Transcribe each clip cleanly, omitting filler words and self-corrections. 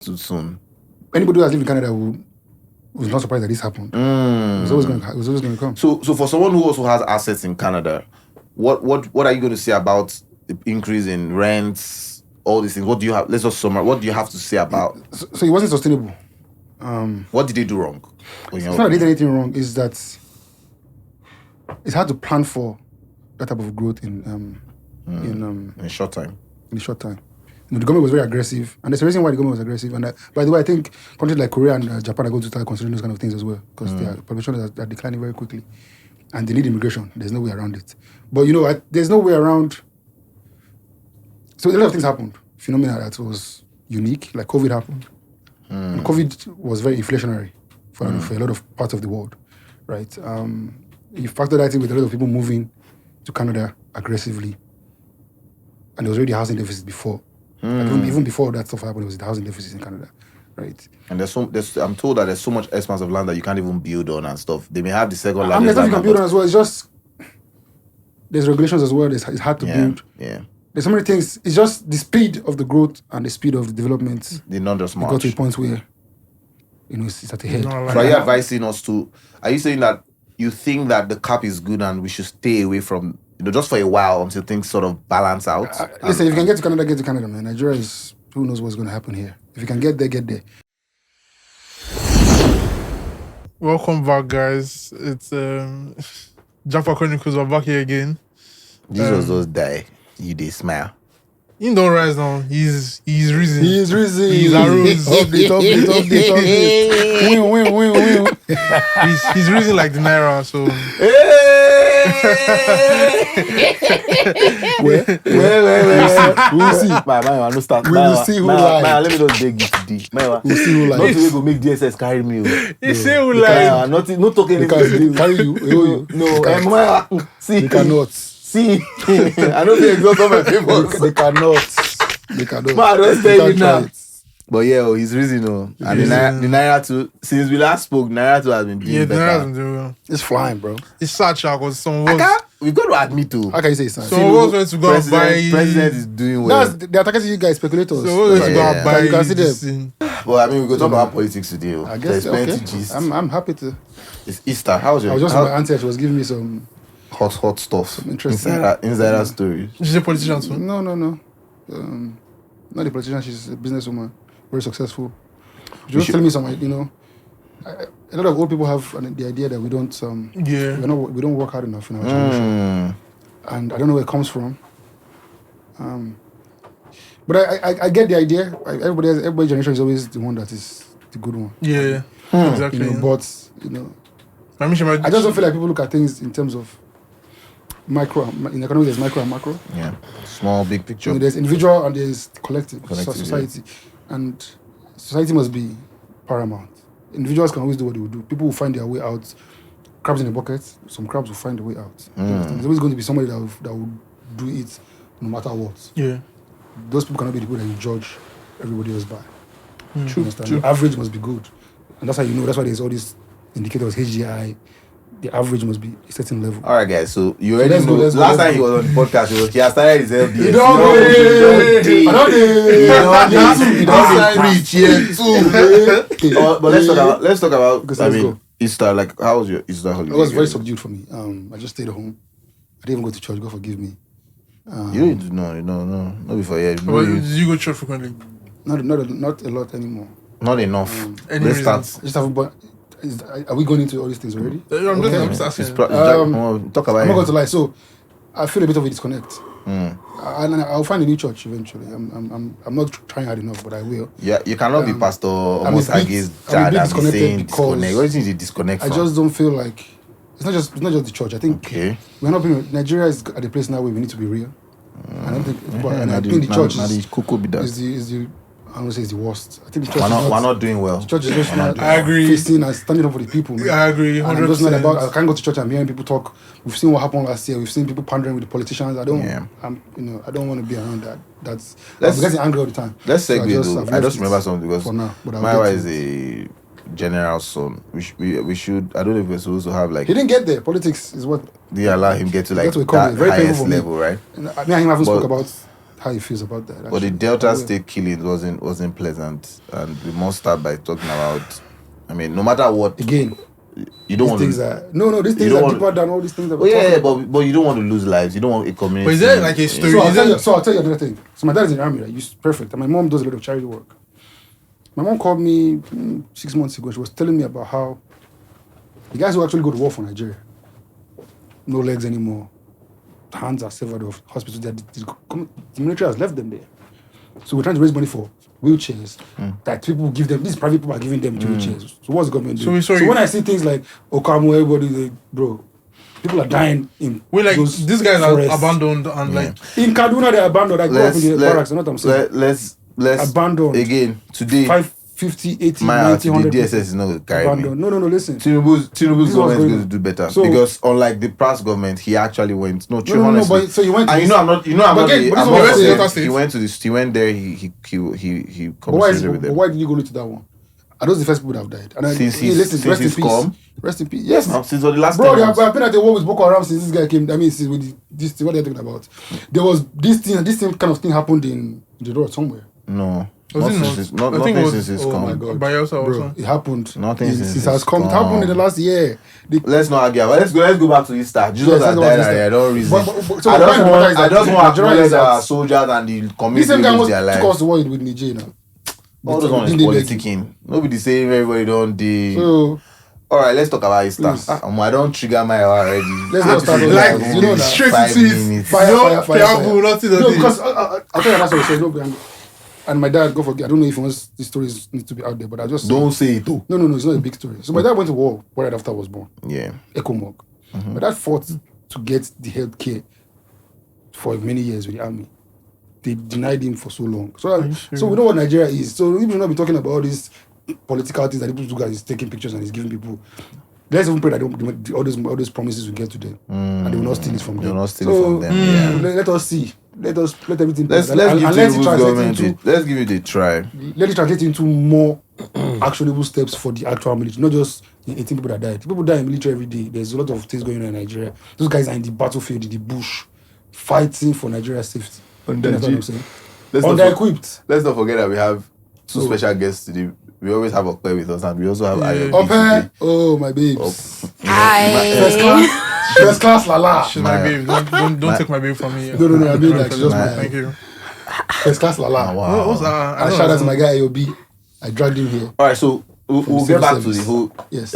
too soon. Anybody who has lived in Canada was not surprised that this happened. It was always going to come. So for someone who also has assets in Canada, what are you going to say about the increase in rents, all these things? What do you have? Let's just summarize. What do you have to say about? So it wasn't sustainable. What did they do wrong? It's not that they did anything wrong. It's that it's hard to plan for that type of growth in a short time. In a short time. The government was very aggressive, and there's a reason why the government was aggressive. And by the way, I think countries like Korea and Japan are going to start considering those kind of things as well, because their population are declining very quickly, and they need immigration. There's no way around it. But there's no way around. So a lot of things happened. Phenomena that was unique, like COVID happened. And COVID was very inflationary for a lot of parts of the world, right? You factor that in with a lot of people moving to Canada aggressively, and there was already a housing deficit before. Like even before that stuff happened, there was the housing deficit in Canada, right? And I'm told that there's so much expanse of land that you can't even build on and stuff. They may have the second land. There's nothing you can build on as well. It's just there's regulations as well. It's hard to build. Yeah. There's so many things. It's just the speed of the growth and the speed of the development. They're not just much. Got to a point where it's at the head. So are you advising us to? Are you saying that you think that the cap is good and we should stay away from? Just for a while until things sort of balance out. Listen, if you can get to Canada, get to Canada, man. Nigeria is, who knows what's going to happen here. If you can get there, get there. Welcome back, guys. It's Jaffa Chronicles are back here again. Jesus those die. You they smile. He don't rise now. He's risen. He's risen. He's arose. Update. Win. He's risen like the Naira, so We'll see. I understand. We will see who lies. Let me just beg you today. We'll see who lies. Not to go make DSS carry me. you see who lies. Not talking. Because they carry you. No, see. They cannot. See, I don't think exhaust all my papers. They cannot. Man, I don't tell you now. But yeah, he's risen, and the Naira too. Since we last spoke, Naira too has been doing better. Naira has been doing well. It's flying, bro. It's such because some of us. We've got to admit too. How can you say it's not? Some of us went to go and buy. President is doing well. They're attacking you guys, speculators. So we went to go and buy. You can see them. Well, I mean, we go talk about politics today. I guess okay. I'm happy to. It's Easter. How's your? I was just with my auntie. She was giving me some hot stuff. Some interesting insider stories. She's a politician too? No. Not a politician. She's a businesswoman, very successful. She was telling me some, a lot of old people have the idea that we don't, we don't work hard enough in our generation, and I don't know where it comes from. But I get the idea. Everybody's generation is always the one that is the good one. Yeah, exactly. But I just don't feel like people look at things in terms of micro. In economics, there's micro and macro. Yeah, small, big picture. There's individual and there's collective society, and society must be paramount. Individuals can always do what they will do. People will find their way out. Crabs in a bucket. Some crabs will find their way out. There's always going to be somebody that will do it no matter what. Yeah. Those people cannot be the people that you judge everybody else by. True. The average must be good. And that's how you know. That's why there's all these indicators, HGI. The average must be a certain level. All right, guys. So you already know. Last time he was on the podcast, he has started his LDS. He don't preach here too. But let's talk about. Easter. Like, how was your Easter holiday? It was very subdued for me. I just stayed at home. I didn't even go to church. God forgive me. You didn't no before. Yeah. Did you go to church frequently? Not a lot anymore. Not enough. Let's start. Just have are we going into all these things already? I'm just asking. Talk about I'm not going to lie. So I feel a bit of a disconnect. And I'll find a new church eventually. I'm not trying hard enough, but I will. Yeah, you cannot be pastor almost against dad and be saying disconnect. What is the disconnect from? I just don't feel like it's not just the church. I think we're not being. Nigeria is at a place now where we need to be real. I don't think. I think the church is the. I don't say it's the worst. I think the church we're not doing well. The church is just not I agree. facing and standing up for the people. Man. I agree. 100%. And I'm just not about. I can't go to church and hearing people talk. We've seen what happened last year. We've seen people pandering with the politicians. I don't want to be around that. I'm getting angry all the time. Let's segue. I just remember something because for now, my wife is a general son. We should. I don't know if we're supposed to have like. He didn't get there. Politics is what. They allow him get to like that highest level, right? And me and him haven't spoke about how he feels about that. But the actually. Delta State killing wasn't pleasant, and we must start by talking about. I mean, no matter what, Again, you don't these want things to. are no. These things don't are want- deeper than all these things that Oh, we're talking yeah, about. but you don't want to lose lives. You don't want a community. But is there like a story? So Is there- I'll tell you another thing. So my dad is in the army, right? Perfect. And my mom does a lot of charity work. My mom called me 6 months ago. She was telling me about how the guys who actually go to war for Nigeria, no legs anymore, hands are severed off, hospitals, the military has left them there. So we're trying to raise money for wheelchairs that people give them. These private people are giving them wheelchairs. So what's the government doing? So So when I see things like Okamu, everybody's like, bro, people are dying in We like those these guys are forests. abandoned and like In Kaduna, they're abandoned. I grew up in the barracks. You know what I'm saying? Let's Abandoned. again today. 50, 80, My 90, the 100 DSS is not going to carry me. abandoned. No, listen. Tinubu's This was government is going going on. to do better So- because unlike the past government, he actually went. No, No, honestly. but so you went to And this- I'm not. I'm But not. again, but I'm this not was saying- Delta State. he went to this. He went there. He But why, conversated with them. why did you go to that one? Are those the first people that have died? And Since listen, since rest in he's peace. come? Rest in peace. Yes. Since the last Bro, 10 they months. have been at the war with Boko Haram since this guy came. I mean, since with this thing, what are they talking about? There was this thing kind of thing happened in the road somewhere. No. Was it Not not? since it's- not- I think nothing it was- since it's Oh come. my God. Bayelsa or Bro, something. it happened. Nothing since since it has it's come. It happened in the come. last year. Let's not argue. Let's go back to Easter. Jesus Yes, has let's go died back to and Easter. I don't reason. So I the just point of the matter want is that to Nigeria acknowledge is that- our soldiers and the This community same guy lose was their took lives. us to war with Nigeria now. All those But ones is didn't they beg you? politicking. Nobody saying everybody don't do. So All right, let's talk about Easter. Please. I don't trigger my already. Let's not start with Like, that. You know that. straight Five into it. minutes. Fire, No, fire, fire, preamble, fire. nothing, No, nothing. because I'll tell you that's what I said. No, and my dad, go forget. I don't know if he wants these stories need to be out there, but I just say- Don't say it too. No, it's not a big story. So my dad went to war right after I was born. Yeah. Ecomog. My dad fought to get the health care for many years with the army. They denied him for so long. So we know what Nigeria is. So we should not be talking about all these political things that people do, guys taking pictures and he's giving people. Let's even pray that all those promises will get to them and they will not steal it from them. They will not steal it from them, yeah. Let us see. Let everything. Let's and give let it Tinubu's translate government. into Let's give it a try. let it translate into more actionable steps for the actual military, not just the 18 people that died. People die in military every day. There's a lot of things going on in Nigeria. Those guys are in the battlefield, in the bush, fighting for Nigeria's safety. You understand what I'm saying? Let's not Under-equipped. Let's not forget that we have two special guests today. We always have Okpe with us, and we also have Ayobi Up today. here. Oh, my babes. Hi. First class, Lala. She's my babe. Don't take my babe from me. No, I mean, like, she's just my- Thank you. First class, Lala. Wow. What's that? I And don't shout know. out to my guy, AOB. I dragged him here. All right, so we'll get back to the whole Yes.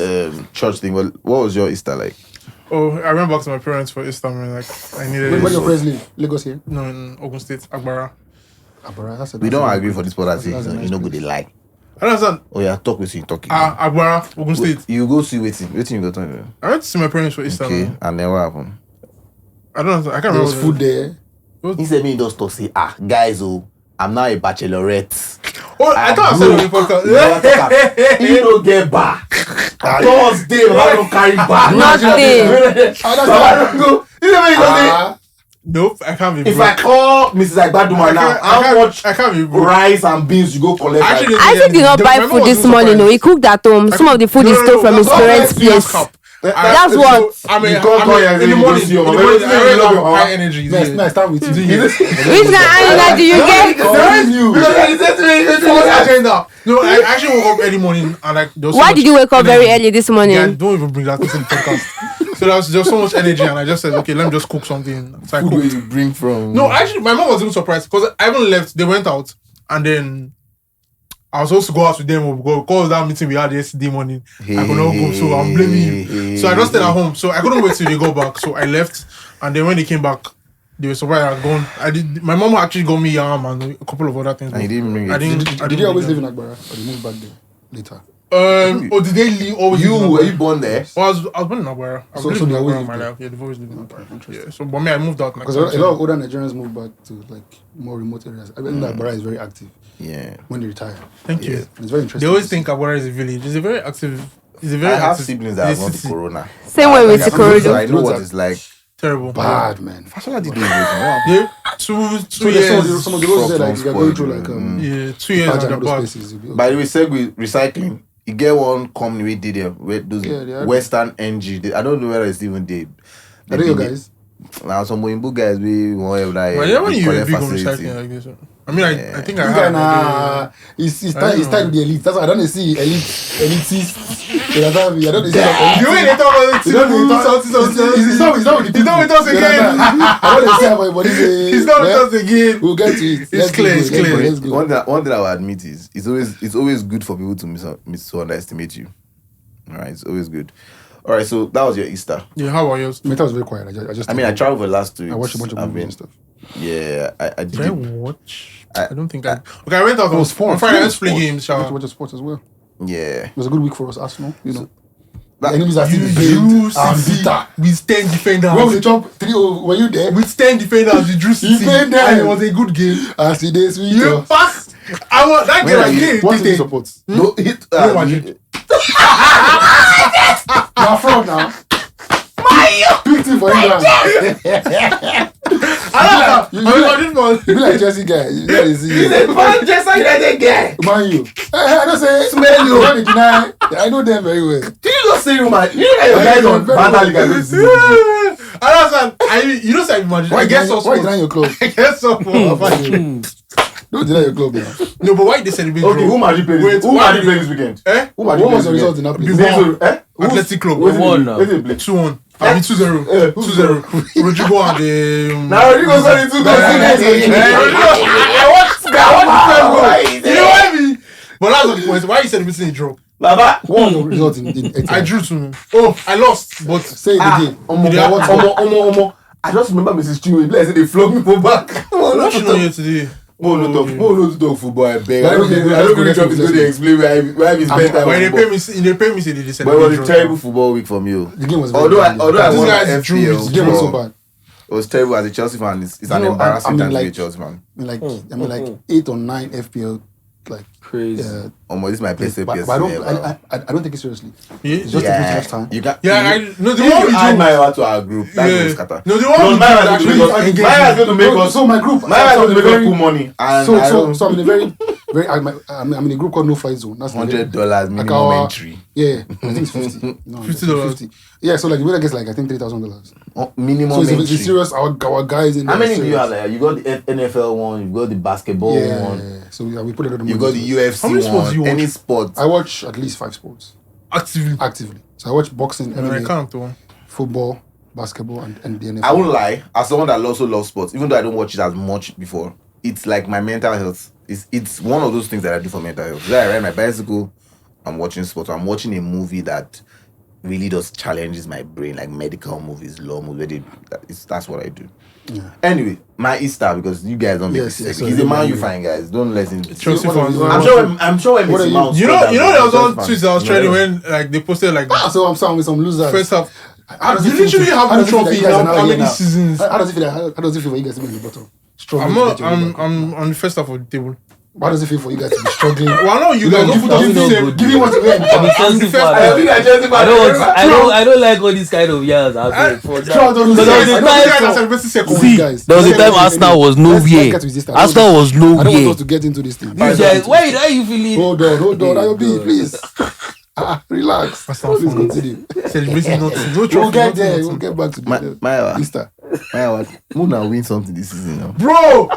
church thing. Well, what was your Easter like? Oh, I went back to my parents for Easter, man. Like, I needed Where it. your friends live? Lagos here? No, in Ogun State, Agbara. Abara, that's a- We don't agree for this podcast. That's a nice You know, place. good they lie. I don't understand. Oh yeah, talk with you talking. Agbara, Ogun State. You go see waiting you go to. I went to see my parents for Easter, Okay, man. and then what happened? I don't know. I can't There remember. was food there. He said me just talk say guys I'm now a bachelorette. Oh, I thought I said it on the podcast. You don't get back. Thursday, I don't carry back. Nothing. Baba don't go. You know what you go say? Ah, Nope, I can't be If broke. I call Mrs. Agbaduma now, how much I can't be broke. rice and beans you go collect? Actually, I think did not my buy mom food was this even morning. No, he surprised. cooked at home. Some of the food he stole from his parents' place. That's what. I mean, You can't call your in the morning, you in go the see your morning, mama. I really You have know, high energy. nice time with you. Which kind do you get? What's agenda? No, I actually woke up early morning and like there was so Why much did you wake up very energy. early this Yeah, morning? don't even bring that into the podcast. So there was just so much energy, and I just said, okay, let me just cook something. So I Food where cooked. you bring from. No, actually, my mom was even surprised because I even left. They went out, and then I was supposed to go out with them because that meeting we had yesterday morning. I could not go, so I'm blaming you. So I just stayed at home. So I couldn't wait till they go back. So I left, and then when they came back, they were surprised I had gone. I did. My mom actually got me yam and a couple of other things. And you didn't bring it. I didn't. Did you always live in Agbara? Or you moved back there later? Or did they leave? Always live in Were Agbara? you born there? Oh, I was born in Agbara. I've So lived they in always Agbara lived my there? life. Yeah, they've always lived in Agbara. Interesting. Yeah. So, but me, I moved out. Because a lot of older Nigerians moved back to like more remote areas. I mean, Agbara is very active Yeah. when they retire. Thank you. It's very interesting. They always think Agbara is a village. It's a very active. It's a very I have active. siblings that have gone to city. Corona. Same way with So Ikorodu. I know what it's like. Terrible. bad, man. What did you do? Wow. Yeah. Two So there's years. some of the roads there, like Fuck, you're going through spoiled, like Yeah, 2 years Badge at and the all back. those places. You'll be By the way, segue recycling. You get one company we did there, where those Yeah, they are. Western NG. I don't know whether it's even there. Are they your guys? Now some Boimbo guys we want like. But when you collect big on facility. recycling like this. I mean, I think I This have. guy, he's tied with the elite. That's why I don't see elitists. I don't see You ain't talk about it. He's not with the He's not with us again. I don't see how my He's not with us again. We'll get to it. It's clear. Let's go. One thing I will admit is it's always good for people to underestimate you. All right, it's always good. All right, so that was your Easter. Yeah, how about yours? Meta was very quiet. I traveled for the last 2 weeks. I watched a bunch of movies and stuff. Yeah, I Did I did. watch? I don't think I. Okay, I went out It was fun. on Friday. I went to play Sports. games. I went to watch sports as well. Yeah. It was a good week for us, Arsenal. You know, That- the enemies are still You defended. I'm see, bitter. with 10 defenders. When we jump 3-0, were you there? With 10 defenders, you drew You 60. played them. And it was a good game. I see this week. You passed. I want that game. When are I you- gave. What do you support? No hit. Real Madrid. You're from now. Big team for England. I You Madrid be like Chelsea guy. You know they see you. Manchester United guy. Man, you. I don't say. Smell you. Don't deny. I know them very well. Did you just say you man? You know that your guys on Very Banda well. League are going to see. I understand. You don't say Madrid. I guess so. Why you denying your club? I guess so. Don't deny your club now. No, but why they celebrate? Okay, who Madrid play Wait, this? Who why Madrid did- play this weekend? Eh? Who What Madrid play was the this result weekend? in that Big place? one. Eh? Athletic Club. Who's won the- who's the play? 2-1. I mean 2-0. 2-0. Rodrigo and the. Now Rodrigo scored 2 goals. I want to Why? You know what I mean? But that's not the point. Why are you celebrating a draw? Baba. What was the result in 80? I drew to. Oh, I lost. But Say it again. Omo. I just remember Mrs. Chinwe. Like, say they flog me for back. what you know here today? Mo no talk football. I beg. I But don't really drop his go to explain why he's spent time. When they on pay football. me, they pay me. Say they But it celebrate. was a terrible football week from you. The game was very Although bad. I This won guy is true. FPL, The game was so bad. it was terrible as a Chelsea fan. It's an You know, embarrassing I mean, time to be a like- Chelsea fan. I mean, like 8 or 9 FPL, like Crazy. Omo, this is my best but FPL. I don't take it seriously. Yeah, It's just taking too much time. You got. no, the If one you we add drew. my to our group, that Yeah. will scatter. No, the one we drew Maya actually is going to make us. So my group, Maya is going to make us very- cool money. And so I'm in a very I'm in a group called No Fight Zone. That's $100 minimum our- entry. Yeah, I think it's 50. No, $50. Yeah, so like the winner gets like I think $3,000. Minimum So entry. it's serious. Our guys in How there many do you serious. have? Like, you got the NFL one, you got the basketball Yeah, one, so we put a lot of money. you got the into it. UFC How many sports one, do you watch? any sport. I watch at least 5 sports actively. So I watch boxing, I MMA, can't do. football, basketball, and the NFL. I won't lie, as someone that also loves sports, even though I don't watch it as much before, it's like my mental health. It's one of those things that I do for mental health. So I ride my bicycle, I'm watching sports, I'm watching a movie that really does challenges my brain, like medical movies, law movies. That's what I do. Yeah. Anyway, my Easter, because you guys don't make Yes, mistakes. yes, He's so a man you- you find, guys. Don't let him. Chelsea What are fans. you- I'm sure when What are Missy you- Mount You scored know, that there goal, was Chelsea one fans- tweet I was trending when like they posted like So I'm with some losers. first half. How does You it feel literally to- have how no does it feel that trophy you guys now. are How here many now? seasons? How does it feel? How does it feel for you guys to be in the bottom? Struggling I'm to not. get your way back up? I'm on the first half of the table. How does it feel for you guys to be struggling? Well, I know you guys don't put us in the same. Give me what you I'm a want. Chelsea fan. I think I Chelsea fan. I don't like all this kind of years. I beg for that. Throughout all those But there was years, a I don't Those think guys time- are celebrating second. See, guys. there was a Let's time get Arsenal into was this. no Let's year. get with this time. Arsenal was no I don't want year. us to get into this thing. You guys, why are you feeling? Hold on. Ayobi, please. Relax. Arsenal Please fan. continue. Celebrating nothing. No We'll trophy. get there. nothing. We'll get back to Maya, Easter. Muna win something this season now. Bro,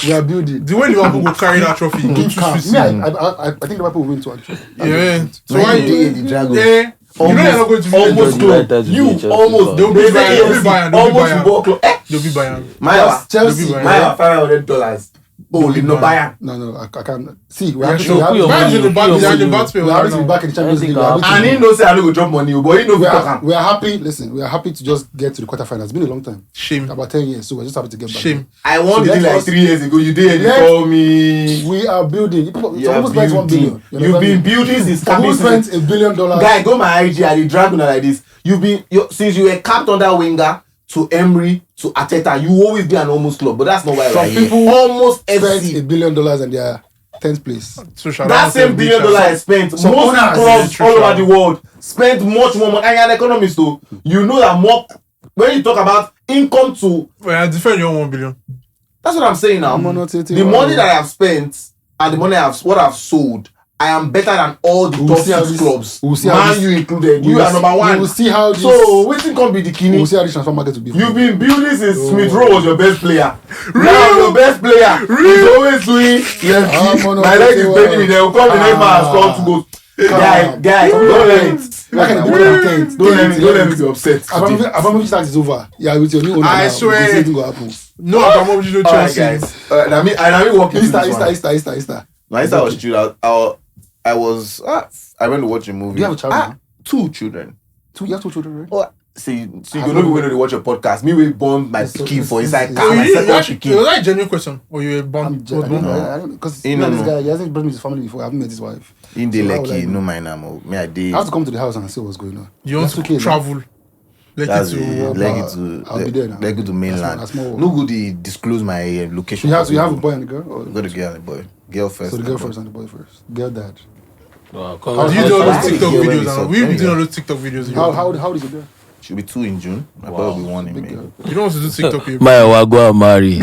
We are building. the way Liverpool will carry that trophy, go Keep to calm. Swiss. Me, I think Liverpool will win too. Actually. Yeah. So When why you you? did the Dragons. Yeah. You know you're not going to win. Almost United close. will You be Chelsea almost. fan. They'll be They say Bayern, they'll be AFC, Bayern, they'll be almost Bayern. football club. They'll be Bayern. Maya, Chelsea. They'll be Maya, $500. Holy no Bayern. No, I can't. See, we Yeah, have to. sure. We Put your Bayern's money. in the back. Put your They're in the money. back spell are right happy to be now. back in the Champions League. We are happy to- And he knows say I don't go drop money, but he know we we are happy. Listen, we are happy to just get to the quarterfinals. It's been a long time, Shame. about 10 years. So we're just happy to get back. Shame. I won So the league let like us- 3 years ago. You did. You Let- call me. We are building. Some You are people spent $1 billion. building. You've been building since Some people camping. spent $1 billion. Guy, go my IG at the Dragon like this. Since you were capped under winger to Emery to Ateta, you always be an almost club, but that's not why Some we're here. people Almost spent FC. $1 billion and they are 10th place. So shout That out same to $1 billion Bishop. I spent. Some Most owners, clubs yeah, all true, over the world spend much more money. And you're an economist, though. You know that more. When you talk about income to, Well, I defend your 1 billion. that's what I'm saying now. I'm not saying- The money that I have spent and the money what I've sold, I am better than all the top 6 clubs. We'll see how Man, this- you included. You are number 1. We'll see how this. So waiting can be the kidney. We'll see how this transfer market will be. You've been building since Smith Rowe was your best player. Now your best player is always doing left. My leg is bending me. They will come the next man and score 2 goals. Guy, don't let it. Don't let me be upset. Abramovich tax is over. Yeah, with your new owner. I now, swear. Nothing will happen. No, Abramovich no Alright, Chelsea. guys. I mean, walking through this one. Easter. My sister was chilled out. I went to watch a movie. Do you have a child? 2 children. You have 2 children, right? Oh, see, you don't know when they watch your podcast. Me, we born my kid for inside car. So My you second actually, kid. was that a genuine question? Or you were born? I don't know. Because You this know. guy, he hasn't brought me his family before. I haven't met his wife. In the So how would I lucky, know? no mind now. Me, I did. I have to come to the house and see what's going on. You want That's to okay, travel? That's Lekki it. to I'll be there now. Leg it to mainland. That's more work. No good. They disclose my location. You have a boy and a girl? Or? Got a girl and a boy. Girl first. So the girl first and the boy first. Girl dad. Do you do all those TikTok Yeah, videos? when And we we've been saw- doing all those TikTok videos. How old is your girl? She'll be 2 in June. My boy will be 1 in Big May. girl. You don't want to do TikTok videos. My go and marry.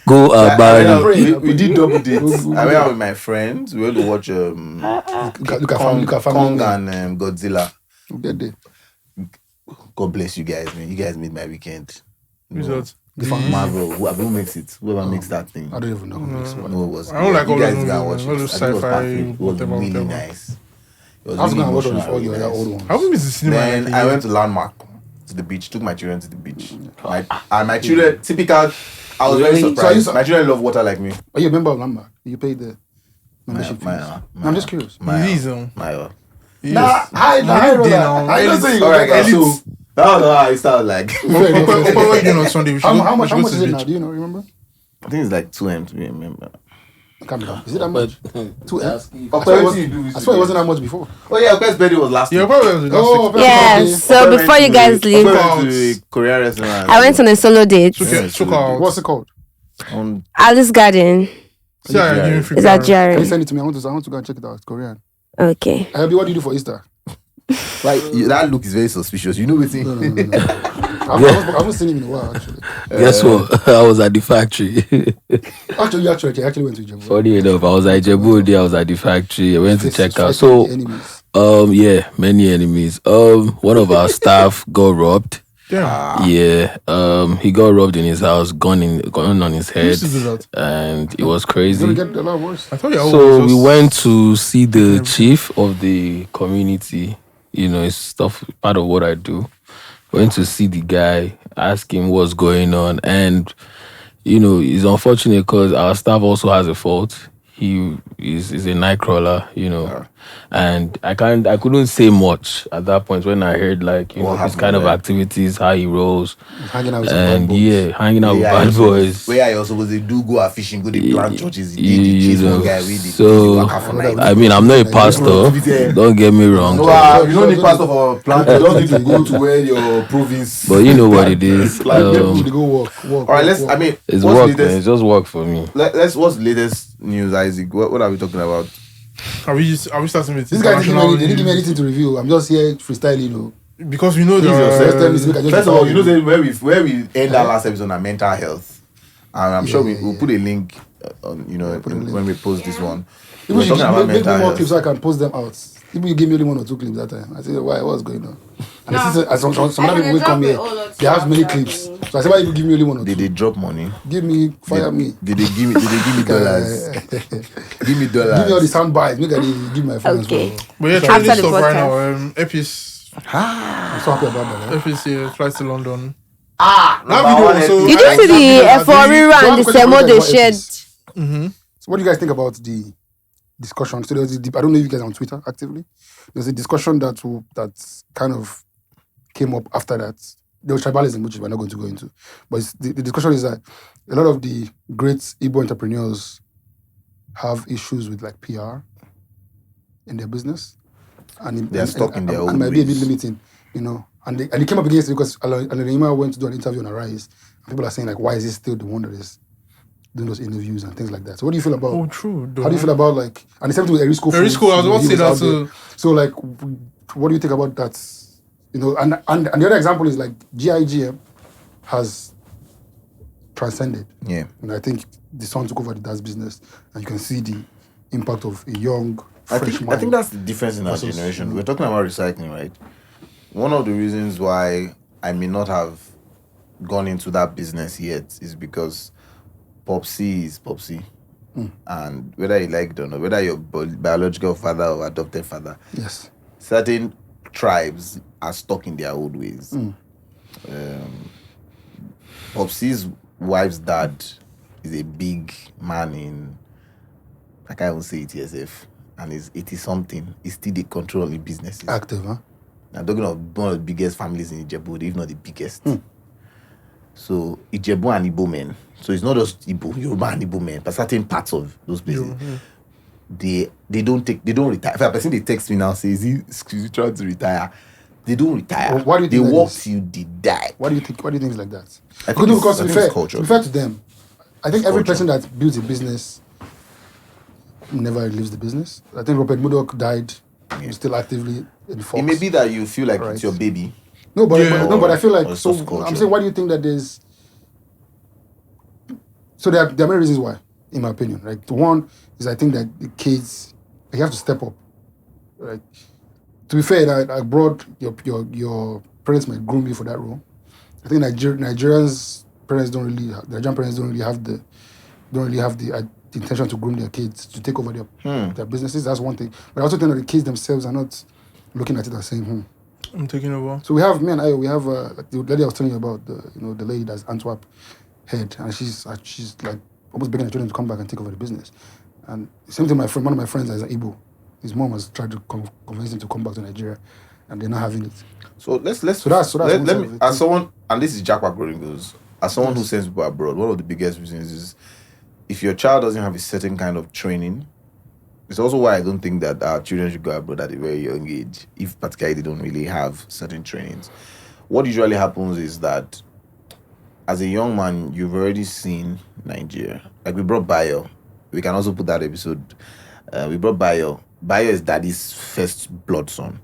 Go and marry. We did double dates. Go- I went out with my friends. We went to watch Look at family. Kong and Godzilla. Get there. God bless you guys, man. You guys made my weekend. Results. Marvel. Whoever makes it. Whoever makes that thing. I don't even know who makes what. No, it was. I don't like you all guys those go and movies, watch all it. those I think it was sci-fi, perfect. It was whatever. really nice. It was I was really going to watch all emotional, the really other old nice. ones. I haven't been to the cinema. Then like, I went to Landmark, to the beach. Took my children to the beach. My children, typical. I was very So surprised. My children love water like me. Are you a member of Landmark? You pay the membership fees? No, I'm just curious. Please, My yes. I don't say you go Alright, get guys. that. So that was how I started. Like, Fair enough, fair enough. What are you doing on Sunday? We should go- How we much should go to is the it now? beach. Do you know? Remember? I think it's like 2M to be a member. I can't be that. Is it that much? 2 M? I I swear it wasn't that much before. Oh yeah, Okwe's birthday was last Yeah, week. probably was last Oh, week. Yeah, okay. so before you guys leave, I went to a Korean restaurant. I went on a solo date. Took out. What's it called? on Alice Garden. See how you're giving free Is that flowers. Can you Jerry? send it to me? I want to go and check it out. It's Korean. Okay. Abby, what do you do for Easter? like that look is very suspicious. You know what No, I'm no. I haven't seen him in a while, actually. Guess what? I was at the factory. Actually, I actually went to Ijebu. Funny enough, I was at Djibouti, I was at the factory. I went to check out. Fight So, enemies. yeah, many enemies. One of our staff got robbed. Damn. Yeah, he got robbed in his house, gun on his You head, used to do that. and it was It's crazy. gonna get a lot worse. I thought you So always we just- went to see the chief of the community. You know, it's stuff part of what I do. Went to see the guy, ask him what's going on, and you know, it's unfortunate because our staff also has a fault. He is a night crawler, you know, and I couldn't say much at that point when I heard like you What know his happened kind of there? activities, how he rolls, He's hanging out with some and bad boys. yeah, hanging out with Yeah, bad boys. Where I also was a do go a fishing, go to plant churches. He You did the chase know, one guy with the so waka for night. I mean, I'm not a pastor. Don't get me wrong. No, you don't need pastor for plant. You don't need to go to where your province. But you know what it is. Like, They go walk. all right, let's. I mean, It's what's work, the latest? man. It's just work for me. Let's. What's the latest news, Isaac? What are we talking about? Are we starting with This guy international didn't give me news? anything to review. I'm just here freestyling, you know. Because we know Please yourself. First time is make I just First of all, define you know that where we end that last episode on mental health, and I'm sure Yeah, we'll put a link on when we post this one. People We're should talking about make me mental more health. clips so I can post them out. People give me only 1 or 2 clips that time. I said, why? What's going on? And I said, some other people will come here. They have many clips. So I said, why you give me only 1 or 2? Did they drop money? Give me, fire me. Did they give me dollars? Give me dollars. Give me all the sound bites. Make I give my friends. Okay. Well. But yeah, After trending the stuff right now. podcast. Epis, I'm so happy about that. Epis flies to London. That video also- Did you see the F4 and the Semo they shared? So what do you guys think about the discussion? So there was I don't know if you guys are on Twitter actively. There's a discussion that kind of came up after that. There was tribalism, which we're not going to go into. But the discussion is that a lot of the great Igbo entrepreneurs have issues with like PR in their business. And They are stuck in their own and might be a bit ways. limiting, you know. And they came up against it because Alanima went to do an interview on Arise. And people are saying like, why is he still the one that is doing those interviews and things like that? So what do you feel about? Oh, true. How do you feel about like? And the same thing with Erisco. Erisco, I was about to say that too. So like, what do you think about that? You know, and the other example is like GIGM has transcended. Yeah. And I think the son took over the DAS business, and you can see the impact of a young, I fresh think mind. that's the difference in our versus, generation. you know. We're talking about recycling, right? One of the reasons why I may not have gone into that business yet is because Popsy is Popsy. And whether you like it or not, whether your biological father or adopted father, Yes. certain tribes are stuck in their old ways. Popsy's wife's dad is a big man in, I can't even say it yourself, and is 80 something. He's still the control of the businesses. Active, huh? I'm talking of one of the biggest families in Ijebu, if not the biggest. So Ijebu and Igbo men. So it's not just Igbo, Yoruba and Igbo men, but certain parts of those places. They don't retire. If a person they text me now says he's trying to retire, they don't retire. Well, why do you they think that work is? till they die. What do you think it's like that? I think Because it's to be culture. fair to them, I think every culture. person that builds a business never leaves the business. I think Robert Murdoch died. He's still actively in Fox. It may be that you feel like Right. it's your baby. No, but Yeah. but I feel Or like it's so. just culture. I'm saying, why do you think that there's? So there are many reasons why, in my opinion. Right, one is I think that the kids you have to step up. Right, to be fair, that abroad your parents might groom you for that role. I think Nigerians parents don't really have the intention to groom their kids to take over their businesses. That's one thing. But I also think that the kids themselves are not looking at it as saying, I'm taking over. So we have me and I. We have like the lady I was telling you about, the lady that's Antwerp head, and she's like almost begging her children to come back and take over the business. And same thing, one of my friends is an Igbo. His mom has tried to convince him to come back to Nigeria, and they're not having it. So let's So that's one let side me of it. as someone, and this is Jackpot Growing Goes, as someone who sends people abroad, one of the biggest reasons is if your child doesn't have a certain kind of training. It's also why I don't think that our children should go abroad at a very young age, if particularly they don't really have certain trainings. What usually happens is that as a young man, you've already seen Nigeria. Like we brought Bayo. We can also put that episode. We brought Bayo. Bayo is daddy's first blood son.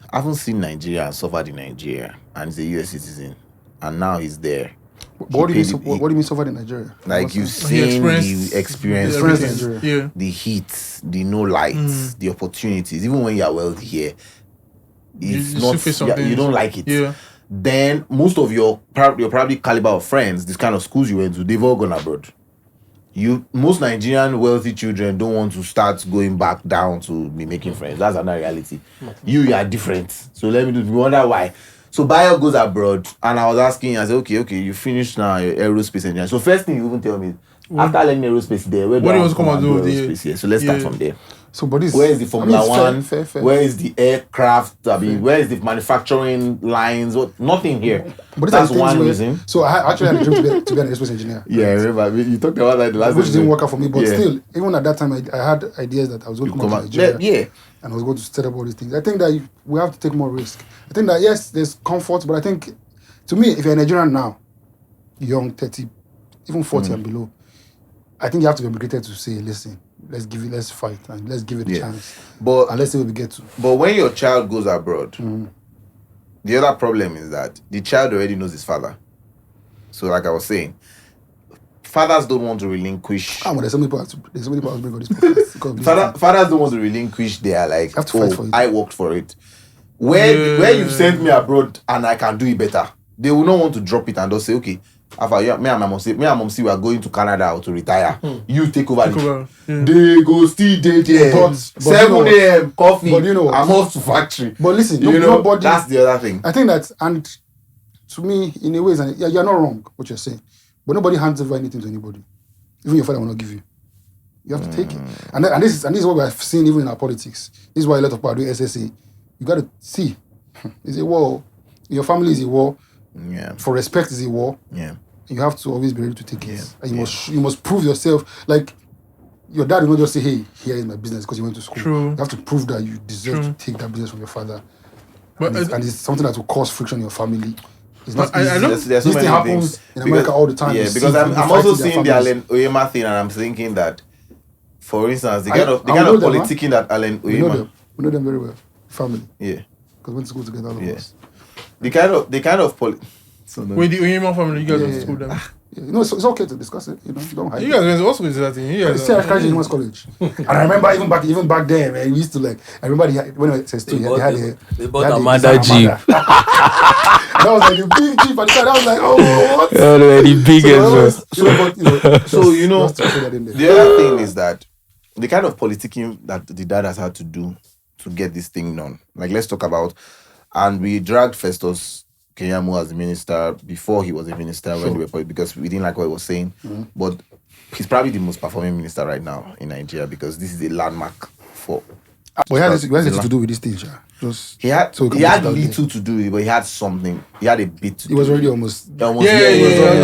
I haven't seen Nigeria and suffered in Nigeria, and he's a US citizen. And now he's there. What do you mean suffered in Nigeria? Like What's you've that? seen the experience, everything. Nigeria. Yeah. the heat, the no lights, the opportunities. Even when you are wealthy here, it's You not. still face some You don't things. like it. Yeah. Then most of your probably caliber of friends, this kind of schools you went to, they've all gone abroad. Most Nigerian wealthy children don't want to start going back down to be making friends. That's another reality. You are different. So let me do. You wonder why. So Bayo goes abroad, and I was asking, I said, okay, you finished now your aerospace engineering. So first thing you even tell me, after learning aerospace there, where do What I do you want to want to come and do? aerospace here? So let's start Yeah. from there. So, but this, Where is the Formula it's One? fair. Where is the aircraft? I mean, where is the manufacturing lines? Nothing here. But That's these are one things where- reason. So I actually had a dream to be an aerospace engineer. Yeah, I remember you talked about that the last Which episode. didn't work out for me, but Yeah. still, even at that time, I had ideas that I was going to come out to Nigeria. Yeah. And I was going to set up all these things. I think that we have to take more risk. I think that, yes, there's comfort, but I think, to me, if you're a Nigerian now, young, 30, even 40 and below, I think you have to be obligated to say, listen, let's fight and let's give it a Yeah. chance. But And let's see where we get to. But when your child goes abroad, the other problem is that the child already knows his father. So, like I was saying, fathers don't want to relinquish. But there's so many people who bring all this podcast. because of this thing. Fathers don't want to relinquish their like. have to fight for it. I worked for it. Where you've sent me abroad and I can do it better, they will not want to drop it and just say, okay, Alpha, me and mom say we are going to Canada or to retire. You take over. Take over, yeah. They go still day there. But 7 a.m. coffee. But you know what? I'm off to factory. But listen, You know, nobody. that's the other thing. I think that, and to me, in a way, you're not wrong what you're saying, but nobody hands over anything to anybody. Even your father will not give you. You have to take it, and this is what we have seen even in our politics. This is why a lot of people are doing SSA. You got to see, it's a war. Your family is a war. Yeah. For respect is a war. Yeah. You have to always be ready to take it, and you must prove yourself. Like your dad will not just say, "Hey, here is my business," because you went to school. True. You have to prove that you deserve to take that business from your father. But And it's something that will cause friction in your family. It's not But I easy. know- There's so This many thing happens things. in America all the time. Yeah, You see because I'm people also fighting their seeing the families. Alan Oyema thing, and I'm thinking that, for instance, the I kind of know them, huh? politicking that Alan We know Oyema, them. We know them very well. Family. yeah, Because we went to school together, all of Yeah. us. the kind of With the Oyema family, you guys went to school then. It's okay to discuss it. Don't hide. You guys went to what school is that thing? You guys See, I started in Human's College, and I remember even back then, man, we used to like. I remember when I said They they bought- had they bought Amanda Jeep. That was like a big Jeep at the time. I was like, oh, what? The biggest. So, you know, just to put that in there. the other thing is that the kind of politicking that the dad has had to do to get this thing done. Like, let's talk about, and we dragged Festus Keyamo as the minister before he was a minister when we were, because we didn't like what he was saying. But he's probably the most performing minister right now in Nigeria because this is a landmark for. But he had this to do with this thing, Sha. Just He had so we can he put had it out there. little to do with it, but he had something. He had a bit to It was do. already almost. He was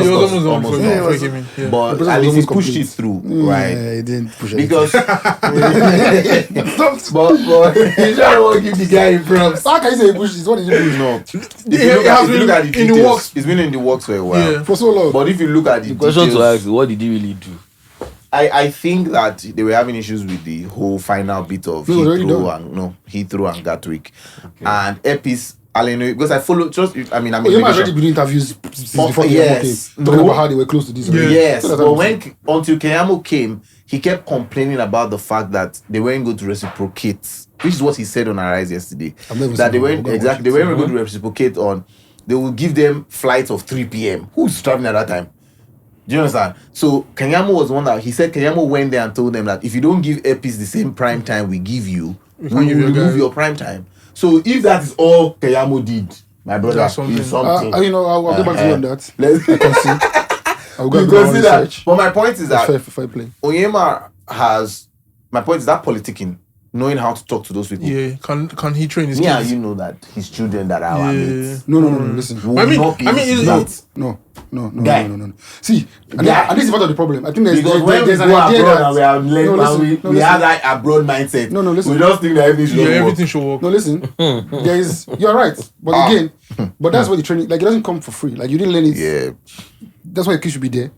almost on almost before done. he came in. Yeah. But process at was least he almost pushed complete. it through, Yeah, right? he didn't push it. Because but he's trying to give the guy props. how can you say he pushed it? What did you do? No, if It you look has at the been in the details, works. it's been in the works for a while. Yeah. For so long. But if you look at the Question to details, ask: what did he really do? I think that they were having issues with the whole final bit of It was already Heathrow and Gatwick and Epis. Because I follow just. I mean, You might already been doing interviews before yes. Keyamo came, talking No. about how they were close to this. already. Yes, So that's but what I'm saying. until Keyamo came, he kept complaining about the fact that they weren't going to reciprocate, which is what he said on Arise yesterday. I've never That seen they it. weren't I've got to exactly they watch it. weren't going to reciprocate on. They will give them flights of 3 p.m. Who's traveling at that time? Do you understand? So Keyamo was one that he said Keyamo went there and told them that if you don't give Epis the same prime time we give you, we can't will give you remove guys. your prime time. So if that is all Keyamo did, my brother, That's something. is something. I'll go back to you on that. Let's I can see. I'll go you and do my can own see that. research. But my point is that Fair play. Onyema has. My point is that politicking, knowing how to talk to those people. Yeah. Can he train his Me and kids? you know that his children that are our Yeah. mates No. Listen. will I mean- not be I mean, able to it's- do that. No. Guy. See, and Guy. this is part of the problem. I think there's Because when we there's go an idea abroad that and we have learned No, listen, and no, we listen. have that abroad mindset. No, listen. We just think that everything should Yeah, work. everything should work. No, listen. You're right, but again, but that's where the training. Like it doesn't come for free. Like you didn't learn it. Yeah, That's why the kids should be there.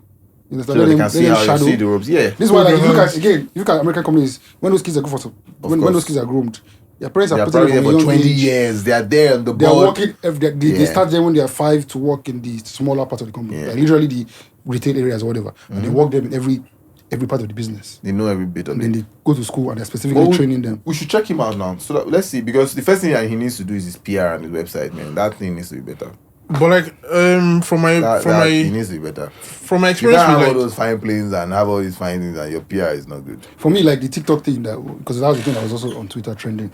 You understand? so Let they them- can let see them how you shadow. see the ropes. Yeah, This is why, like, if you look Programs. at again, if you look at American companies, when those kids are good for when course. those kids are groomed, their parents they are are putting probably them there from a for young 20 age. years. They are there on the They are board. working. They Yeah. start them when they are 5 to work in the smaller part of the company, Yeah. like literally the retail areas or whatever. And they work them in every part of the business. They know every bit of And then it. they go to school and they're specifically But training them. We should check him out now. So let's see, because the first thing that he needs to do is his PR and his website, man. That thing needs to be better. But like from my He needs to be better. from my You experience can't have with all like those fine planes and have all these fine things and your PR is not good. For me, like the TikTok thing because that was the thing that was also on Twitter trending.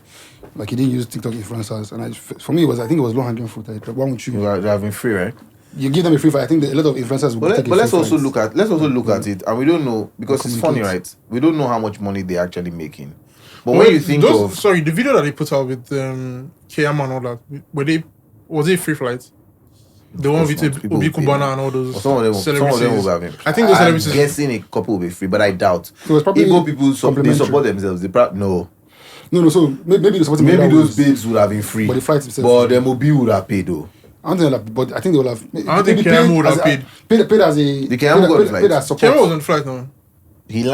Like he didn't use TikTok influencers, and for me, I think it was low hanging fruit. Like, why won't you? They're having free, right? You give them a free flight. I think a lot of influencers will take a But let's free also flight. look at it, and we don't know because it's funny, Communicate. right? We don't know how much money they're actually making. But when you think of sorry, the video that they put out with Keyamo and all that, was it free flight? The one course with not. People Obi will pay Kubana them. and all those some of them celebrities. will have him. I think those I'm celebrities. guessing a couple will be free, but I doubt. So it's probably Igbo people they complimentary. support themselves. No, No. So maybe they're supporting maybe other those ways. babes would have been free, But the flights themselves- but the mobile would have paid though. I don't think they'll have, but I think they will have. I don't think Keyamo would have paid. Paid as a. The Keyamo got the paid as support. Keyamo was on the flight now.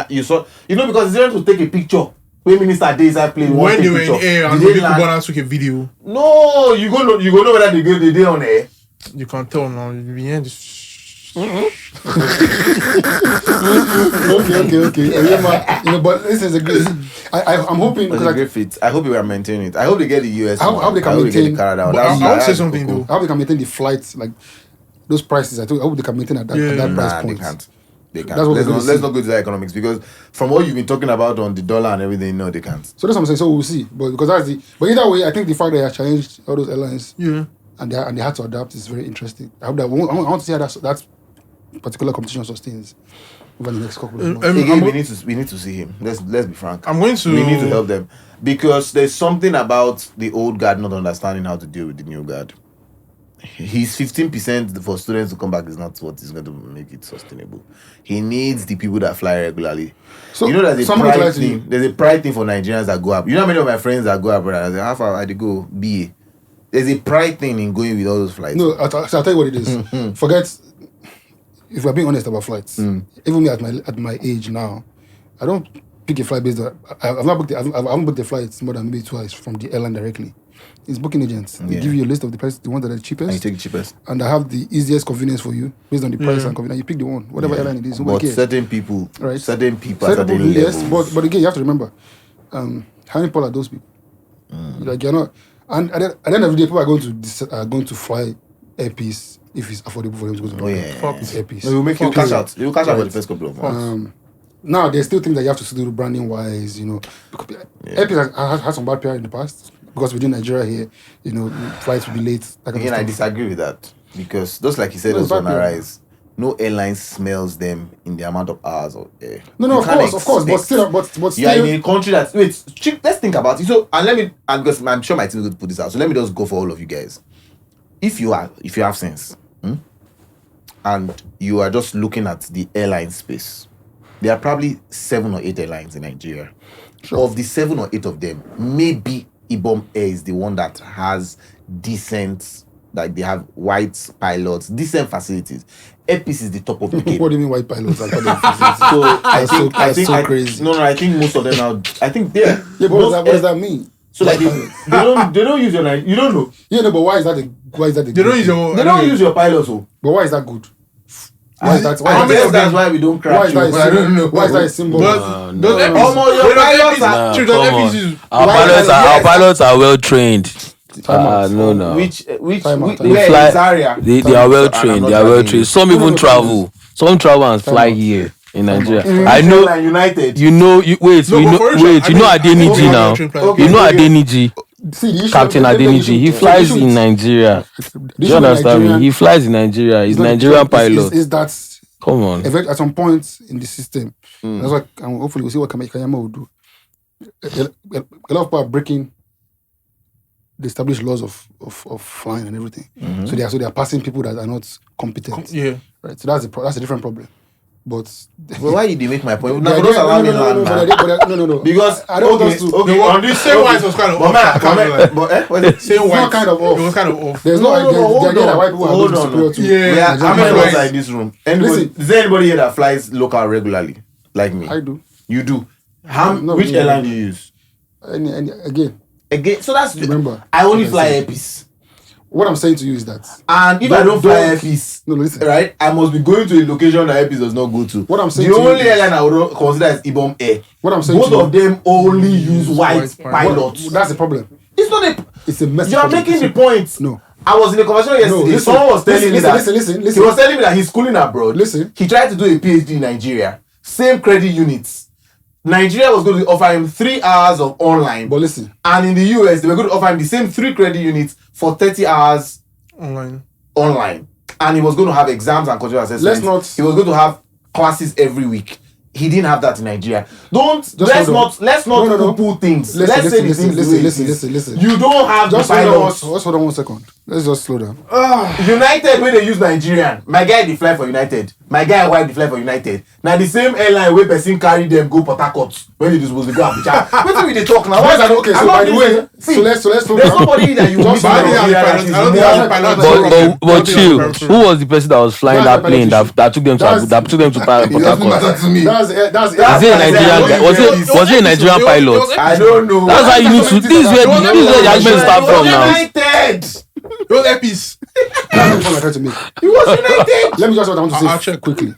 You saw, because it's to take a picture. When Minister Days are playing When they were in air and Obi Kubana took a video, No, you go know whether they day on air. you can tell now. You be hearing this. Okay. Yeah, but this is a great. I'm hoping It's because a great fit. I hope they will maintain it. I hope they get the US. I hope they can get the maintain- Canada. But I would say something though. I hope they can maintain the flights like those prices. I hope they can maintain at that price Nah, point. they can't. They can't. That's what Let's we're not, gonna let's see. not go to the economics because from what you've been talking about on the dollar and everything, no, they can't. So that's what I'm saying. So we'll see. But because but either way, I think the fact that they have challenged all those airlines Yeah. and they had to adapt is very interesting. I hope that I want to see how that particular competition sustains over the next couple of months. Again, we need to see him. Let's be frank. I'm going to. We need to help them because there's something about the old guard not understanding how to deal with the new guard. His 15% for students to come back is not what is going to make it sustainable. He needs the people that fly regularly. So, You know, there's a someone would pride like to- thing. There's a pride thing for Nigerians that go up. You know how many of my friends that go abroad? I say, how far I go? BA. There's a pride thing in going with all those flights. No, I'll tell you what it is. Forget if we're being honest about flights. Even me at my age now, I don't pick a flight based on. I haven't booked the flights more than maybe twice from the airline directly. is booking agents. They give you a list of the prices, the ones that are the cheapest. And you take the cheapest. And I have the easiest convenience for you based on the price and convenience. You pick the one, whatever airline it is. But cares. certain people, Right. certain people, Certain certain people, yes, levels. but again, you have to remember, how many people are those people? Like you're not, and at the end of the day, people are going to fly airpiece if it's affordable for them to go to. Oh yeah. Fuck. It's airpiece. No, it will make you cash out. You will cash out for Right. the first couple of months. Now there's still things that you have to do branding wise, Airpiece has had some bad PR in the past because within Nigeria here, flights will be late. That kind Again, of I stuff. disagree with that because just like you said, No, it's also on bad PR. Arise, no airline smells them in the amount of hours of air. No, You of can't course, but expect- still, You are in a country that let's think about it. So and because I'm sure my team is going to put this out. So let me just go for all of you guys. If you have sense, and you are just looking at the airline space, there are probably 7 or 8 airlines in Nigeria. Sure. Of the 7 or 8 of them, maybe Ibom Air is the one that has decent, like they have white pilots, decent facilities. Airpiece is the top of the game. What do you mean white pilots? So I think so crazy. No, I think most of them now. I think they're Yeah, but what does that mean? So like they don't use your you don't know. Yeah, no, but why is that the They don't use your. They don't use your pilots. Oh. But why is that good? Why is that? I guess that's why we don't Why crash is you. that? But I don't know. Why is that a symbol? Those No. Airpiece- your those pilots Airpiece- Nah, those come Airpiece on. is- Our pilots are well trained. No. Which Time out. They where fly. is area? They are well trained. They are well trained. Some No, even no, travel. Some travel and fly out. here in Nigeria. Mm, I know. Airline United. You know. Wait. No, We but know. for real, Wait. I You know mean, Adeniji okay, now. okay. You know Adeniji. See, the issue, Captain let me Adeniji. He flies in Nigeria. Do you understand me? He flies in Nigeria. He's Nigerian pilot. Is that Come on. at some point in the system? That's what, and hopefully we'll see what Kayama will do. A lot of people are breaking the established laws of flying and everything. So they are passing people that are not competent. Yeah. Right. So that's a different problem. But But why you make my point? the Now, idea- don't allow me land, man. no. Because I don't want us to. okay, on this Saying white was kind of But off. man, I can't lie. what is it? Saying It's white not kind of off. It was kind of off. There's No, no, hold the idea that on. white people are Hold going on. superior to. Yeah. Yeah, how many of us Nigerian are in this room? Anybody, Listen. is there anybody here that flies local regularly? Like me? I do. You do. How? No, Which me. airline do you use? And again, Again, so that's Remember, I only like I fly said. Airpiece, what I'm saying to you is that and if I don't fly don't- Airpiece, no, listen. right, I must be going to a location that Airpiece does not go to. What I'm saying the to you only is- airline I would consider is Ibom Air. What I'm saying Both to you- of them only use white white pilots. that's the problem. It's not a. It's a messy You are problem. making the point. No. I was in a conversation yesterday. listen. Someone was telling me that. Listen. He was telling me that he's schooling abroad. Listen. He tried to do a PhD in Nigeria. Same credit units. Nigeria was going to offer him 3 hours of online. But listen, And in the US, they were going to offer him the same 3 credit units for 30 hours Online. online. And he was going to have exams and cultural assessments. He was going to have classes every week. He didn't have that in Nigeria. Let's not No. poo things. Listen, Let's say the things the way it is. listen. You don't have Just the pilots. hold on 1 second. Let's just slow down. United, when they use Nigerian, my guy they fly for United. My guy wife they fly for United. Now the same airline where person carry them go Port Harcourt when they supposed to go Abuja. What do we they talk now? Why is that okay? So by the way, so let's slow there's down. nobody that you Just meet in by the way, Nigeria I that don't is think more- pilots- But chill. Who was the person that was flying That's that the plane pilot that took them to That's- Port Harcourt? to me. That's Is it a That's Nigerian why guy? Was it a Nigerian pilot? I don't know. That's how you need to. This is where the argument start from now. United. It was Airpiece. That's the point I'm trying to make. He was United. Let me just what I want to say I'll check. quickly.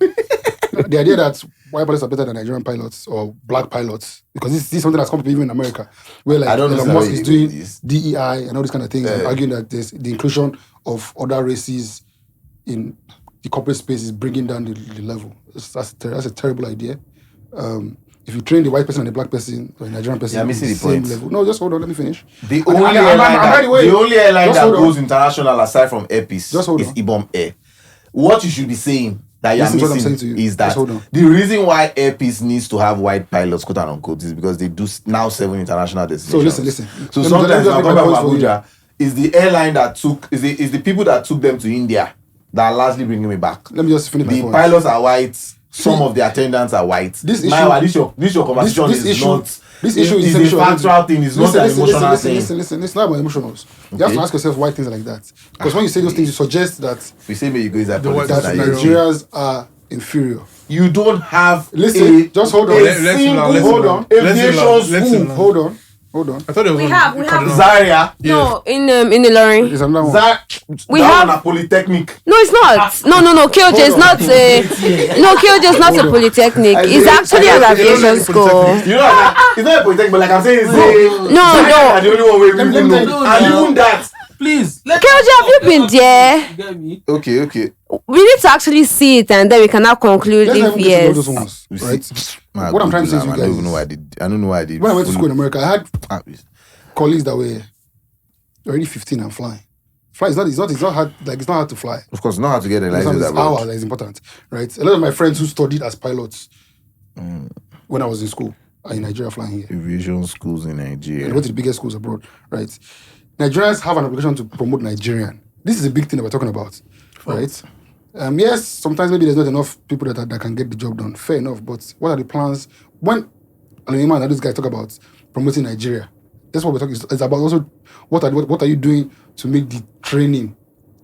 The idea that white pilots are better than Nigerian pilots or black pilots, because this is something that's come up even in America, where like I don't Elon know Musk how is it doing is. DEI and all these kind of things, and arguing that there's the inclusion of other races in the corporate space is bringing down the level. That's a terrible idea. If you train the white person and the black person or a Nigerian person, You're missing on the same point. level. No, just hold on. Let me finish. The And only I'm airline by the way, that just hold on. goes international aside from Airpiece Just hold is on. Ibom Air. What you should be saying that you're Listen to what I'm missing saying to you. is that Just hold on. the reason why Airpiece needs to have white pilots, quote unquote, is because they do now 7 international destinations. So listen. So Let me sometimes just I'll make come my back from point for you. Abuja. Is the airline that took is the people that took them to India that are largely bringing me back. Let me just finish my The point. pilots are white. Some See, of the attendants are white. this issue- This your conversation this is issue- not. This issue is a essential. factual thing. It's not an emotional thing. Listen. It's not about emotionals. You have to ask yourself why things are like that. Because when you say those things, you suggest that We say maybe you go inside The white- politics. that and you- Nigerians are inferior. You don't have Listen, just hold on. a Let's single learn, let's hold learn. on Let's aviation learn, let's school. learn. Hold on. Hold on. I thought it was We on have Cardinal. Zaria. no in the Ilorin. There's another one. We that have- one a polytechnic. No, it's not. No. KOJ is not a. No, KOJ is not a polytechnic. I It's say- actually I an don't- aviation school. You know that it's not a polytechnic, but like I'm saying, No. Zaria are the only one where we Let me even tell know. you- And even that. Please. KOJ, have you been there? You get me? Okay. We need to actually see it, and then we can now conclude Let's if not even get to those yes. ones, You right? see, man, What I'm trying to say good to you I don't guys even know why I did. I don't know why I did. When I went to school in America, I had Ah, colleagues that were already 15 and flying. Fly is not hard, like it's not hard to fly. Of course, know how to get a It's license abroad. hours that is important, right? A lot of my friends who studied as pilots when I was in school are in Nigeria flying here. Aviation schools in And Nigeria. go to the biggest schools abroad, right? Nigerians have an obligation to promote Nigerian. This is a big thing that we're talking about, right? Yes, sometimes maybe there's not enough people that can get the job done. Fair enough, but what are the plans? When Allocation and these guys talk about promoting Nigeria, that's what we're talking. It's about also what are you doing to make the training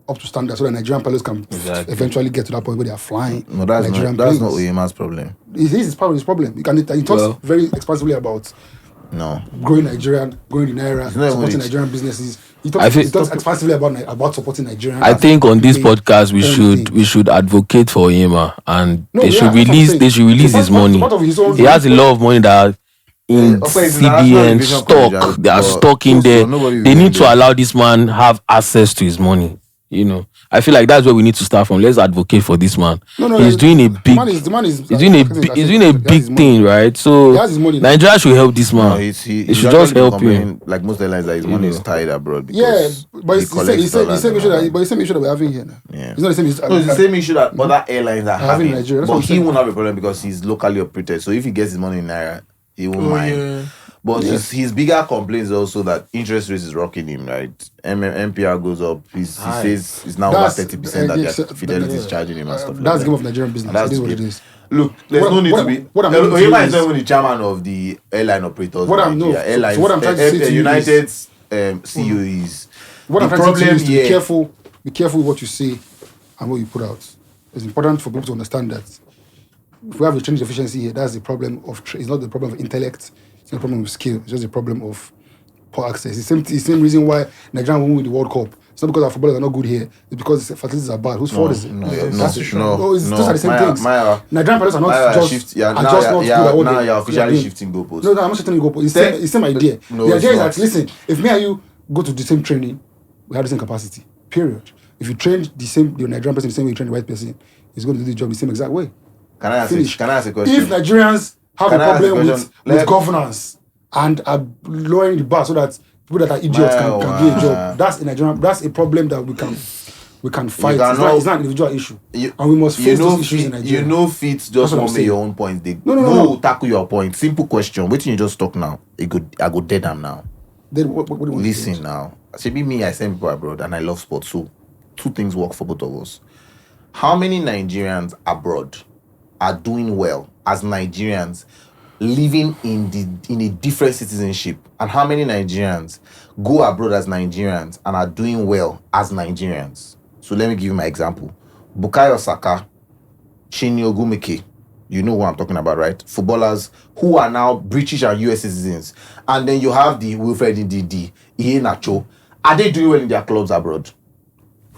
up to standard so that Nigerian pilots can eventually get to that point where they are flying. No, that's Nigerian not planes. Oyema's problem. It is part of his problem. He talks Well- very expansively about No. growing Nigerian, growing the Naira, not even supporting rich. Nigerian businesses. He I talks, think- he talks expansively about supporting Nigerian. I think on this podcast Everything. we should advocate for Yema, and No, they yeah, should that's what I'm release saying. his It's part money. of his own- He has a lot of money that in of course, it's CBN National Aviation stock. College, They are but stuck in also there. nobody They will need do to that. allow this man have access to his money. You know, I feel like that's where we need to start from. Let's advocate for this man. He's doing a big. The man is He's doing a big thing, right? So He has his money now. Nigeria should help this man. No, They he's should just actually help complaining, him. like most airlines, that his money is tied abroad. Yeah, Because but it's the same dollars issue and but it's the same issue that we're having here now. Yeah. It's not the same issue. No, it's the same issue that other airlines are having having. in Nigeria, that's But what I'm he saying. won't have a problem because he's locally operated. So if he gets his money in Naira, he won't mind. Yeah. But his bigger complaint is also that interest rates is rocking him, right? MPR goes up. He says it's now over That's- 30% that yes, Fidelity is charging him and stuff like That's that. the game of Nigerian business. And that's It is what the it game. is. Look, there's What- no need what- to be. what I'm going to Oyema say is is- not even the chairman of the airline operators. What in I'm- no, Nigeria. so Airlines. what I'm trying to say to you United's CEO is. What I'm the trying to say to you is to be here- careful. Be careful with what you say and what you put out. It's important for people to understand that if we have a training deficiency here, that's the problem of. It's not the problem of intellect. It's not the problem of skill. It's just the problem of poor access. It's the same reason why Nigeria won't win the World Cup. It's not because our footballers are not good here. It's because the facilities are bad. Whose fault is it? Those are the same things. Nigerian players are not just now good at what they you're are officially doing. shifting goalposts. No, I'm not shifting the goalposts. It's the same idea. No, The idea is it's that, listen, if me and you go to the same training, we have the same capacity. Period. If you train the Nigerian person the same way you train the white person, he's going to do the job the same exact way. Can I Finish. ask a question? If Nigerians have Can a I ask a problem question? with governance and are lowering the bar so that people that are idiots can get a job, that's a problem that we can fight. It's not an individual issue. And we must face those issues in Nigeria. You know, fit just what I'm want me saying. your own point. They No. tackle your point. Simple question. Wait till you just talk now. I go dead am now. Then what do you want to Listen say? now. Maybe me, I send people abroad and I love sports. So two things work for both of us. How many Nigerians abroad are doing well as Nigerians living in a different citizenship? And how many Nigerians go abroad as Nigerians and are doing well as Nigerians? So let me give you my example. Bukayo Saka, Chinny Ogumike, you know what I'm talking about, right? Footballers who are now British and US citizens. And then you have the Wilfred Ndidi, Iheanacho. Are they doing well in their clubs abroad?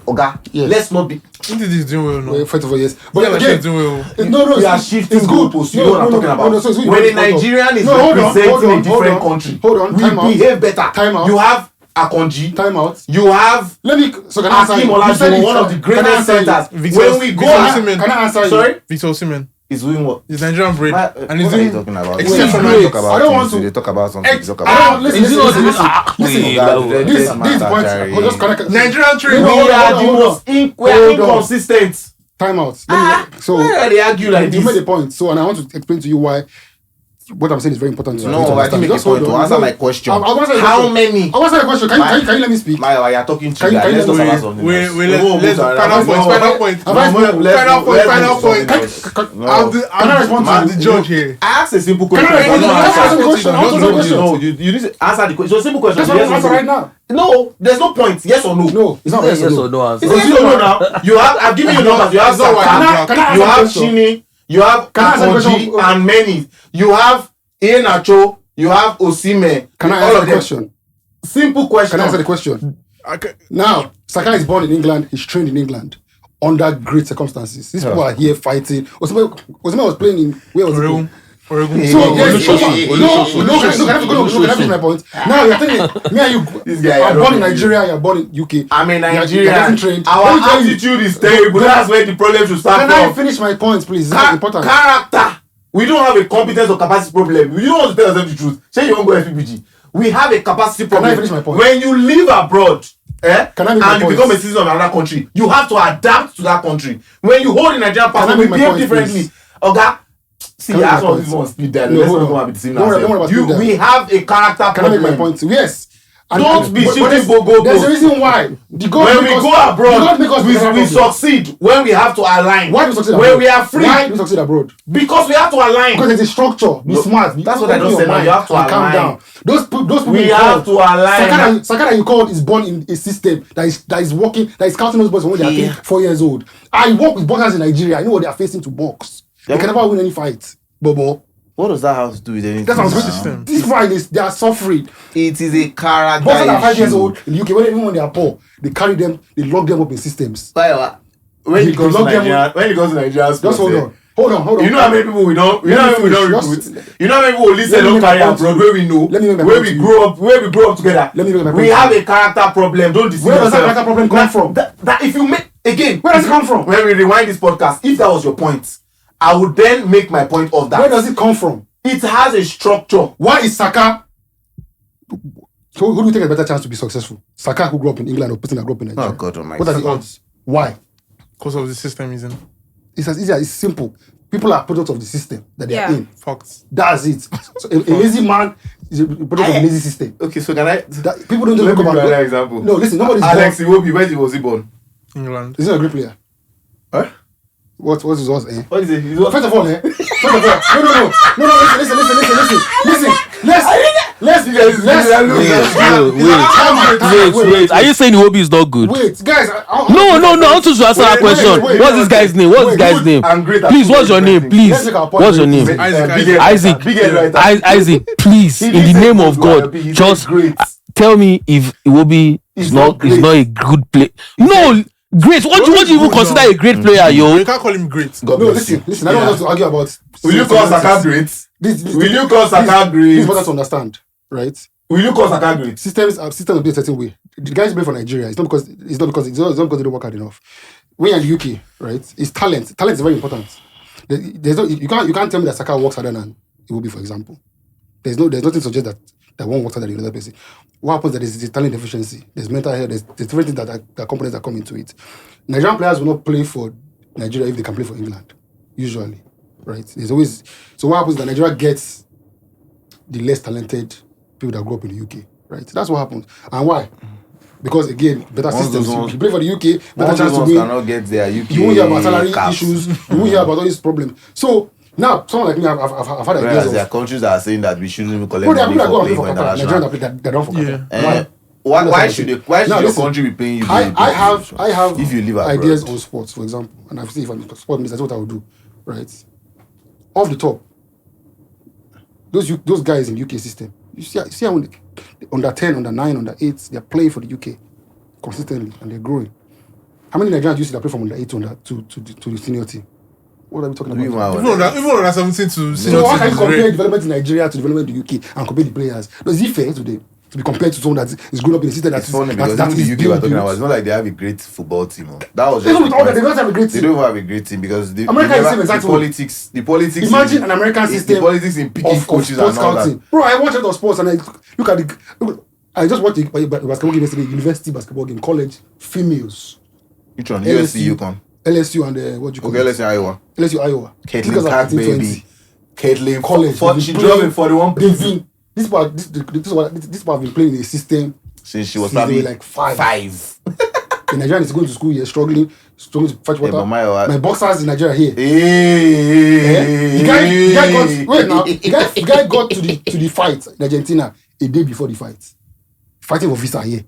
Oga, Yes. let's not be... Indeed, is doing well now. Well, first of all, yes. Yeah, But like again, she's doing well. We are shifting goalposts. You know what I'm talking about. So when a Nigerian is representing a different country, Hold on, we time out. behave better. Time out. You have Akonji. Time out. You have Let me. So can I answer Akim you? You said Olajuwon, it. one of the Can I greatest answer you? centers. When we go, Can I answer you? sorry, Victor Osimhen. he's doing what? He's Nigerian breed. And he's What are you doing talking about? exceptional. When they talk about I don't things, want to- They talk about something. They talk I about. don't listen. Is it not- Listen. This point. Just can I? Nigerian trade. No, We hold on, are the hold on. most we are Hold on. inconsistent. Time out. So Why are they argue like you made this? a point. So and I want to explain to you why. What I'm saying is very important to you. No, I didn't make a point to answer my question. How many? I want to answer the question. Can you let me speak? Maya, you are talking to Can you- guys. can you Let's talk let me- about something else. Let's final point. Final point. The judge here. I asked a simple question. Can I You don't answer answer. the question? Answer the question. No, you need to answer the question. So simple question. That's what Yes I'm or answering no? right now. No, there's no point. Yes or no? No, it's not Yes yes or no answer. It's a yes or no now. You have. I've given you numbers. You have That's not why Saka, Can I you answer the have question? Chini, you have Can I answer the Akonji, question? and many. You have Iheanacho, You have Osimhen. Can I all answer of the them. question? Simple question. Can I answer the question? Okay. Now, Saka is born in England. He's trained in England under great circumstances. These people are here fighting. Osimhen was playing in where was he? Oregon. So yes, can I finish my point? Now you're telling me and you This guy, are born in Nigeria, you're born in UK. I'm in You're Nigeria. getting trained. Our Let me tell you. attitude is terrible. That's where the problem should start Can I from. finish my points, please? It's important. Character. We don't have a competence or capacity problem. You don't want to tell us the truth. Say you won't go FPBG. We have a capacity problem. I finish my point? When you live abroad, Can I make my and you point? become a citizen of another country, you have to adapt to that country. When you hold a Nigerian I passport, we make my behave point, differently. please? Okay. See, Can I make that's my what point? this one speed dialogue. No, Let's hold not go on. and be deceiving Don't worry about ourselves. speed dialogue. We have a character Can I make my problem. point? Yes. Don't be shifting there's go. a reason why. The God When make we us- go the God abroad, make us we problem. succeed when we have to align. Why do we succeed abroad? When we are free. Why do we succeed abroad? Because we have to align. Because there's a structure. Be No, smart. that's what I Open just your said now. mind You have to and calm align. down. Those people We you have call- to align. Saka that you called is born in a system that is working, that is counting those boys from when they are Yeah. 4 years old. I work with boxers in Nigeria. I know what they are facing to box. They can never win any fight. Bobo. What does that have to do with anything? That's what I'm It's a supposed to system. This fight is they are suffering. It is a character Boxers that are 5 years issue. old in the UK, even when they are poor, they carry them, they lock them up in systems. When it comes to Nigeria, sports, Just hold on. Hold on. You know how many people we don't Just- recruit. You know how many people we listen Let me don't make carry my point abroad to where you. we know, Let me make my where point we to grow up together. Let me make my point We to have you. a character problem. Don't deceive Where does that yourself. character problem come from? That if you make again, Where does it come from? When we rewind this podcast, if that was your point, I would then make my point of that. Where does it come from? It has a structure. Why is Saka? So who do you think has a better chance to be successful? Saka, who grew up in England, or person that grew up in Nigeria? Oh, God Almighty. What are the odds? Why? Because of the system, isn't it? It's as easy as it's simple. People are products of the system that they are Yeah. in. Facts. That's it. So a lazy man is a product of a lazy system. Okay, so can I? That, people don't Let just me look give you about. another example. No, listen. Nobody's Alex born. Iwobi, where was he born? England. He's not a great player. Huh? What is yours? What is it? First of all, no. Listen. Wait. Are you saying Iwobi is not good? Wait, guys. No. I want to answer that question. wait, What's this guy's name? What's this guy's name? Please, what's your name? Please. Let's make our point What's your very name? easy. Isaac, please, in the name of God, just tell me if Iwobi is not a good player. No, great. What do you even consider a great player, yo? You can't call him great. God No, bless you. listen. I don't want us to argue about. Will you call Saka great? Will you call Saka This great? is what us to understand, right? Will you call Saka great? Systems will be a certain way. The guys play for Nigeria. It's not because they don't work hard enough. When you're in the UK, right? It's talent. Talent is very important. You can't tell me that Saka works harder than Iwobi, for example. There's nothing to suggest that one works harder than the other person. What happens is there's talent deficiency. There's mental health. There's different things that components that come into it. Nigerian players will not play for Nigeria if they can play for England. Usually, right? There's always so what happens is that Nigeria gets the less talented people that grew up in the UK, right? That's what happens. And why? Because again, better Once systems. those ones- You play for the UK, better Most chance to ones win. cannot get their UK. You won't hear about salary caps. issues. You won't hear about all these problems. So now, someone like me, I've had Whereas ideas there are of. countries that are saying that we shouldn't even collect Bro, there are money people that go for and playing play for for Qatar. Nigerians international. that don't for Qatar. Yeah. Why should Now, your listen, country be paying you? I have if you live abroad. ideas on sports, for example, and I've seen if I'm a sport minister, that's what I would do, right? Off the top, those guys in the UK system, you see how when under 10, under 9, under 8, they're playing for the UK consistently and they're growing. How many Nigerians do you see that play from under 8 to the senior team? What are we talking Even about? Even on that 17 to So how can you is compare rare. development in Nigeria to development in the UK and compare the players? No, is it fair to them to be compared to someone that is grown up in a system It's funny because even the UK we're talking about, it's not like they have a great football team. Oh. That was just Even with the all that, point. they don't have a great They team. don't have a great team because America is the same exact way. the politics. Imagine an American system The politics in picking of coaches sports and all scouting. that. Bro, I watched a lot of sports and I look at I just watched a basketball game yesterday, university basketball game, college, females. Which one? USC, UConn. LSU and what do you call Okay, it? let's say Iowa. LSU, Iowa. Caitlin Because of Clark, 1920. baby. Caitlin College. she dropped in 41 They've been this part have been playing in a system since she was since they probably were like five. The Nigerian is going to school here, struggling to fetch water. but my boxers in Nigeria here. Hey. The guy got wait now. The guy got to the fight in Argentina a day before the fight, fighting for visa here,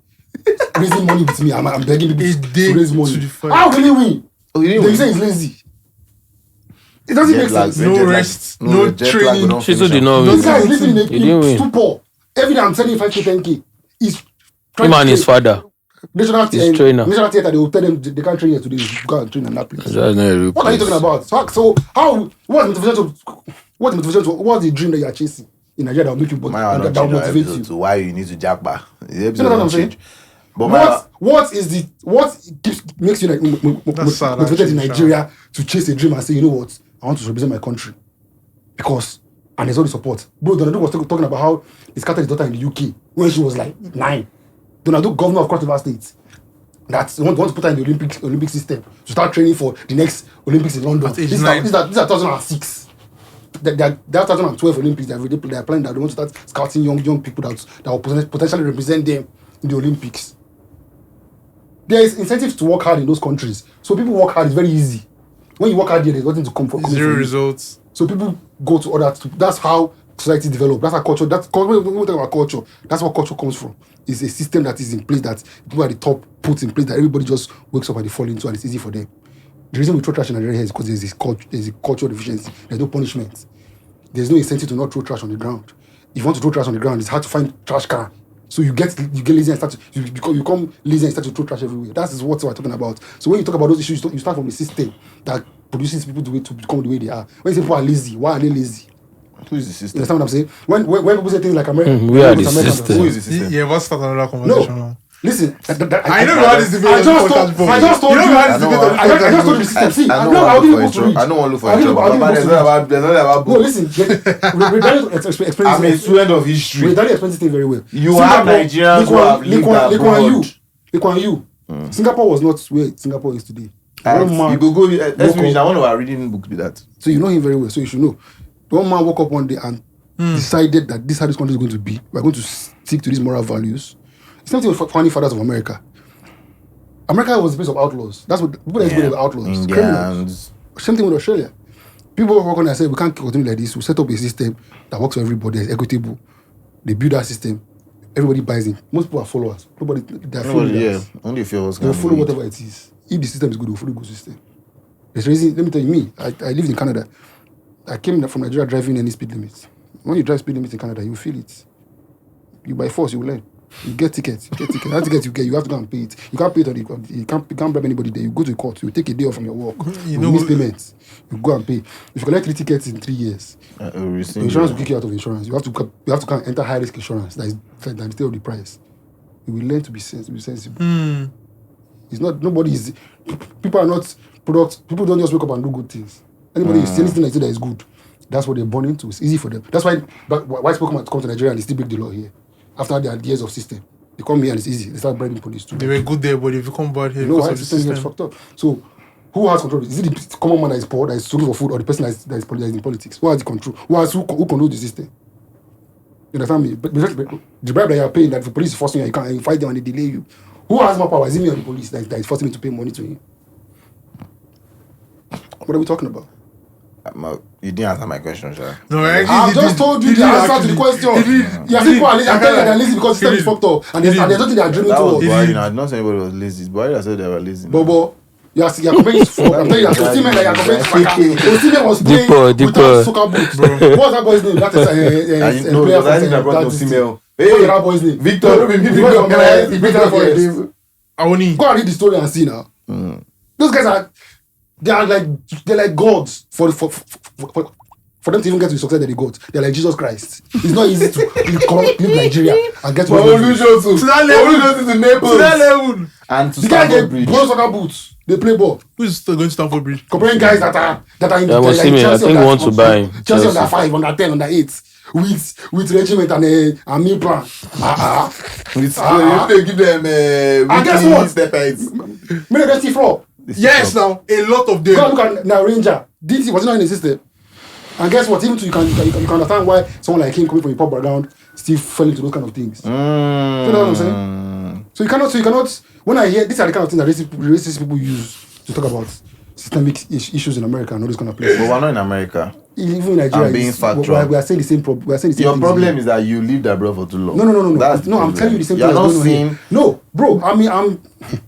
raising money with me. I'm begging people A day to raise money. to the fight. How will he win? Oh, you They didn't say win. he's lazy. It doesn't Jet make lag, sense. when No jet lag- rest, no no jet lag, training. we don't Shizu finish did am. not Those win. guys living He didn't in win. stupor. Every day I'm telling you 5K, 10K. He's Him and his father. National trainer. National theater, they will tell them they can't train here today. You go and train in that place. That's not a real What are you place. talking about? So how? What's motivation to? What's the dream that you are chasing in Nigeria that will make you? My I That don't will change our motivate episode you. to why you need to jack back. The episode You know what I'm don't saying? change. But my What makes you like That's sad, motivated in actually, Nigeria to chase a dream and say, you know what, I want to represent my country because and there's all the support. Bro, Donald was talking about how he scattered his daughter in the UK when she was like 9. Donald, governor of Cross River State, that want to put her in the Olympic system to start training for the next Olympics in London. At age These 9. are 2006. That 2012 Olympics, they are planning that they want to start scouting young people that will potentially represent them in the Olympics. There is incentive to work hard in those countries. So people work hard, it's very easy. When you work hard here, there's nothing to come for. Zero results. So people go to other. That's how society develops. That's how culture. When we talk about culture, that's where culture comes from. It's a system that is in place that people at the top put in place that everybody just wakes up and they fall into and it's easy for them. The reason we throw trash in Nigeria is because there's a cultural deficiency. There's no punishment. There's no incentive to not throw trash on the ground. If you want to throw trash on the ground, it's hard to find trash can. So you get lazy and you become lazy and start to throw trash everywhere. That is what we're talking about. So when you talk about those issues, you start from a system that produces people to become the way they are. When you say people are lazy, why are they lazy? who is the You system? understand what I'm saying? When people say things like America, We are the system. Who is the system? Yeah, let's start another conversation No, now. listen. I know we had this debate I on just the told podcast before. I just told You know you. we had this debate on the I just told you the podcast system. See, I I'll don't give you want books to to read. I don't want to look for I'll a give you- job. I'll give you But books there's to not read. about there's not about No, books. listen. We're explaining. I'm a student of history. We're explaining this thing very well. You have Nigerians who have lived abroad. Lee Kuan Yew. Singapore was not where Singapore is today. One man You go. Let's woke finish. up- I want to our reading book be that. So you know him very well, so you should know. One man woke up one day and decided that this is how this country is going to be. We're going to stick to these moral values. It's same thing with founding fathers of America. America was a place of outlaws. That's what people that were outlaws, criminals. Indians. Same thing with Australia. People work on and say we can't continue like this. We set up a system that works for everybody, that's equitable. They build that system. Everybody buys in. Most people are followers. Nobody they're Nobody, yeah. followers. Only a few of us They'll can follow read. whatever it is. If the system is good, they'll follow the good system. There's reason. Let me tell you, me. I lived in Canada. I came from Nigeria driving any speed limits. When you drive speed limits in Canada, you feel it. You by force, you will learn. You get tickets. That ticket you get, you have to go and pay it. You can't pay it on the, you can't bribe anybody there. You go to the court. You take a day off from your work. You miss payments. You go and pay. If you collect 3 tickets in 3 years, Receive insurance will kick you out of insurance. You have to come and enter high risk insurance. That is instead of the price. You will learn to be sensible. It's not nobody is. People are not products. People don't just wake up and do good things. Anybody is anything that is good. That's what they're born into. It's easy for them. That's why white people come to Nigeria and they still break the law here. After their years of system, they come here and it's easy. They start bribing police too. They were good there, but if you come bad here, You know because why of the the system gets fucked up. So, who has control? Is it the common man that is poor, that is looking for food, or the person that is in politics? Who has the control? Who controls the system? You understand me? But the bribe that you are paying, that if the police is forcing you, you fight them and they delay you. Who has more power? Is it me or the police that is forcing me to pay money to him? What are we talking about? You didn't answer my question, sir. No, actually, I've just told you the answer to the question. You're saying people are lazy. I'm telling you they're lazy because the system is fucked up and there's nothing they are dreaming That was towards. Buhari. Now, I did not say anybody was lazy. It's Buhari that said they were lazy. Bobo, you're comparing to fraud. I'm telling you, Osimhen that you're comparing to Saka. Osimhen was playing without soccer boots. What's that boy's name? That is No, because I think I brought no female. What's that boy's name? Victor, don't be Victor. He better for him. Awoni. Go and read the story and see now. Those guys are they're like gods for them to even get to the success that they got. They're like Jesus Christ. It's not easy to leave Nigeria and get to To that level. to Naples. To that level. And to the guy Stamford get Bridge. borrow soccer boots. They play ball. Who's still going to Stamford Bridge? Comparing guys that are in Yeah, like Osimhen, I Chelsea think we want to buy him. Chelsea Chelsea. under 5, under 10, under 8 with regiment and meal plan. They give them And guess what? step heads. Maybe they see floor. Yes, now a lot of Go them. and look at now Ranger. DT was not in the system. And guess what? Even you can understand why someone like him coming from a pop background still fell into those kind of things. You know what I'm saying? So you cannot. When I hear these are the kind of things that racist people use to talk about systemic issues in America and all those kind of places. But we're not in America. Even in Nigeria, I'm being factual. we are saying the same problem. We are saying the same Your things problem here. is that you lived abroad for too long. No. That's the I'm problem. telling you the same You're thing not that's going on seeing. here. No, Bro, I mean,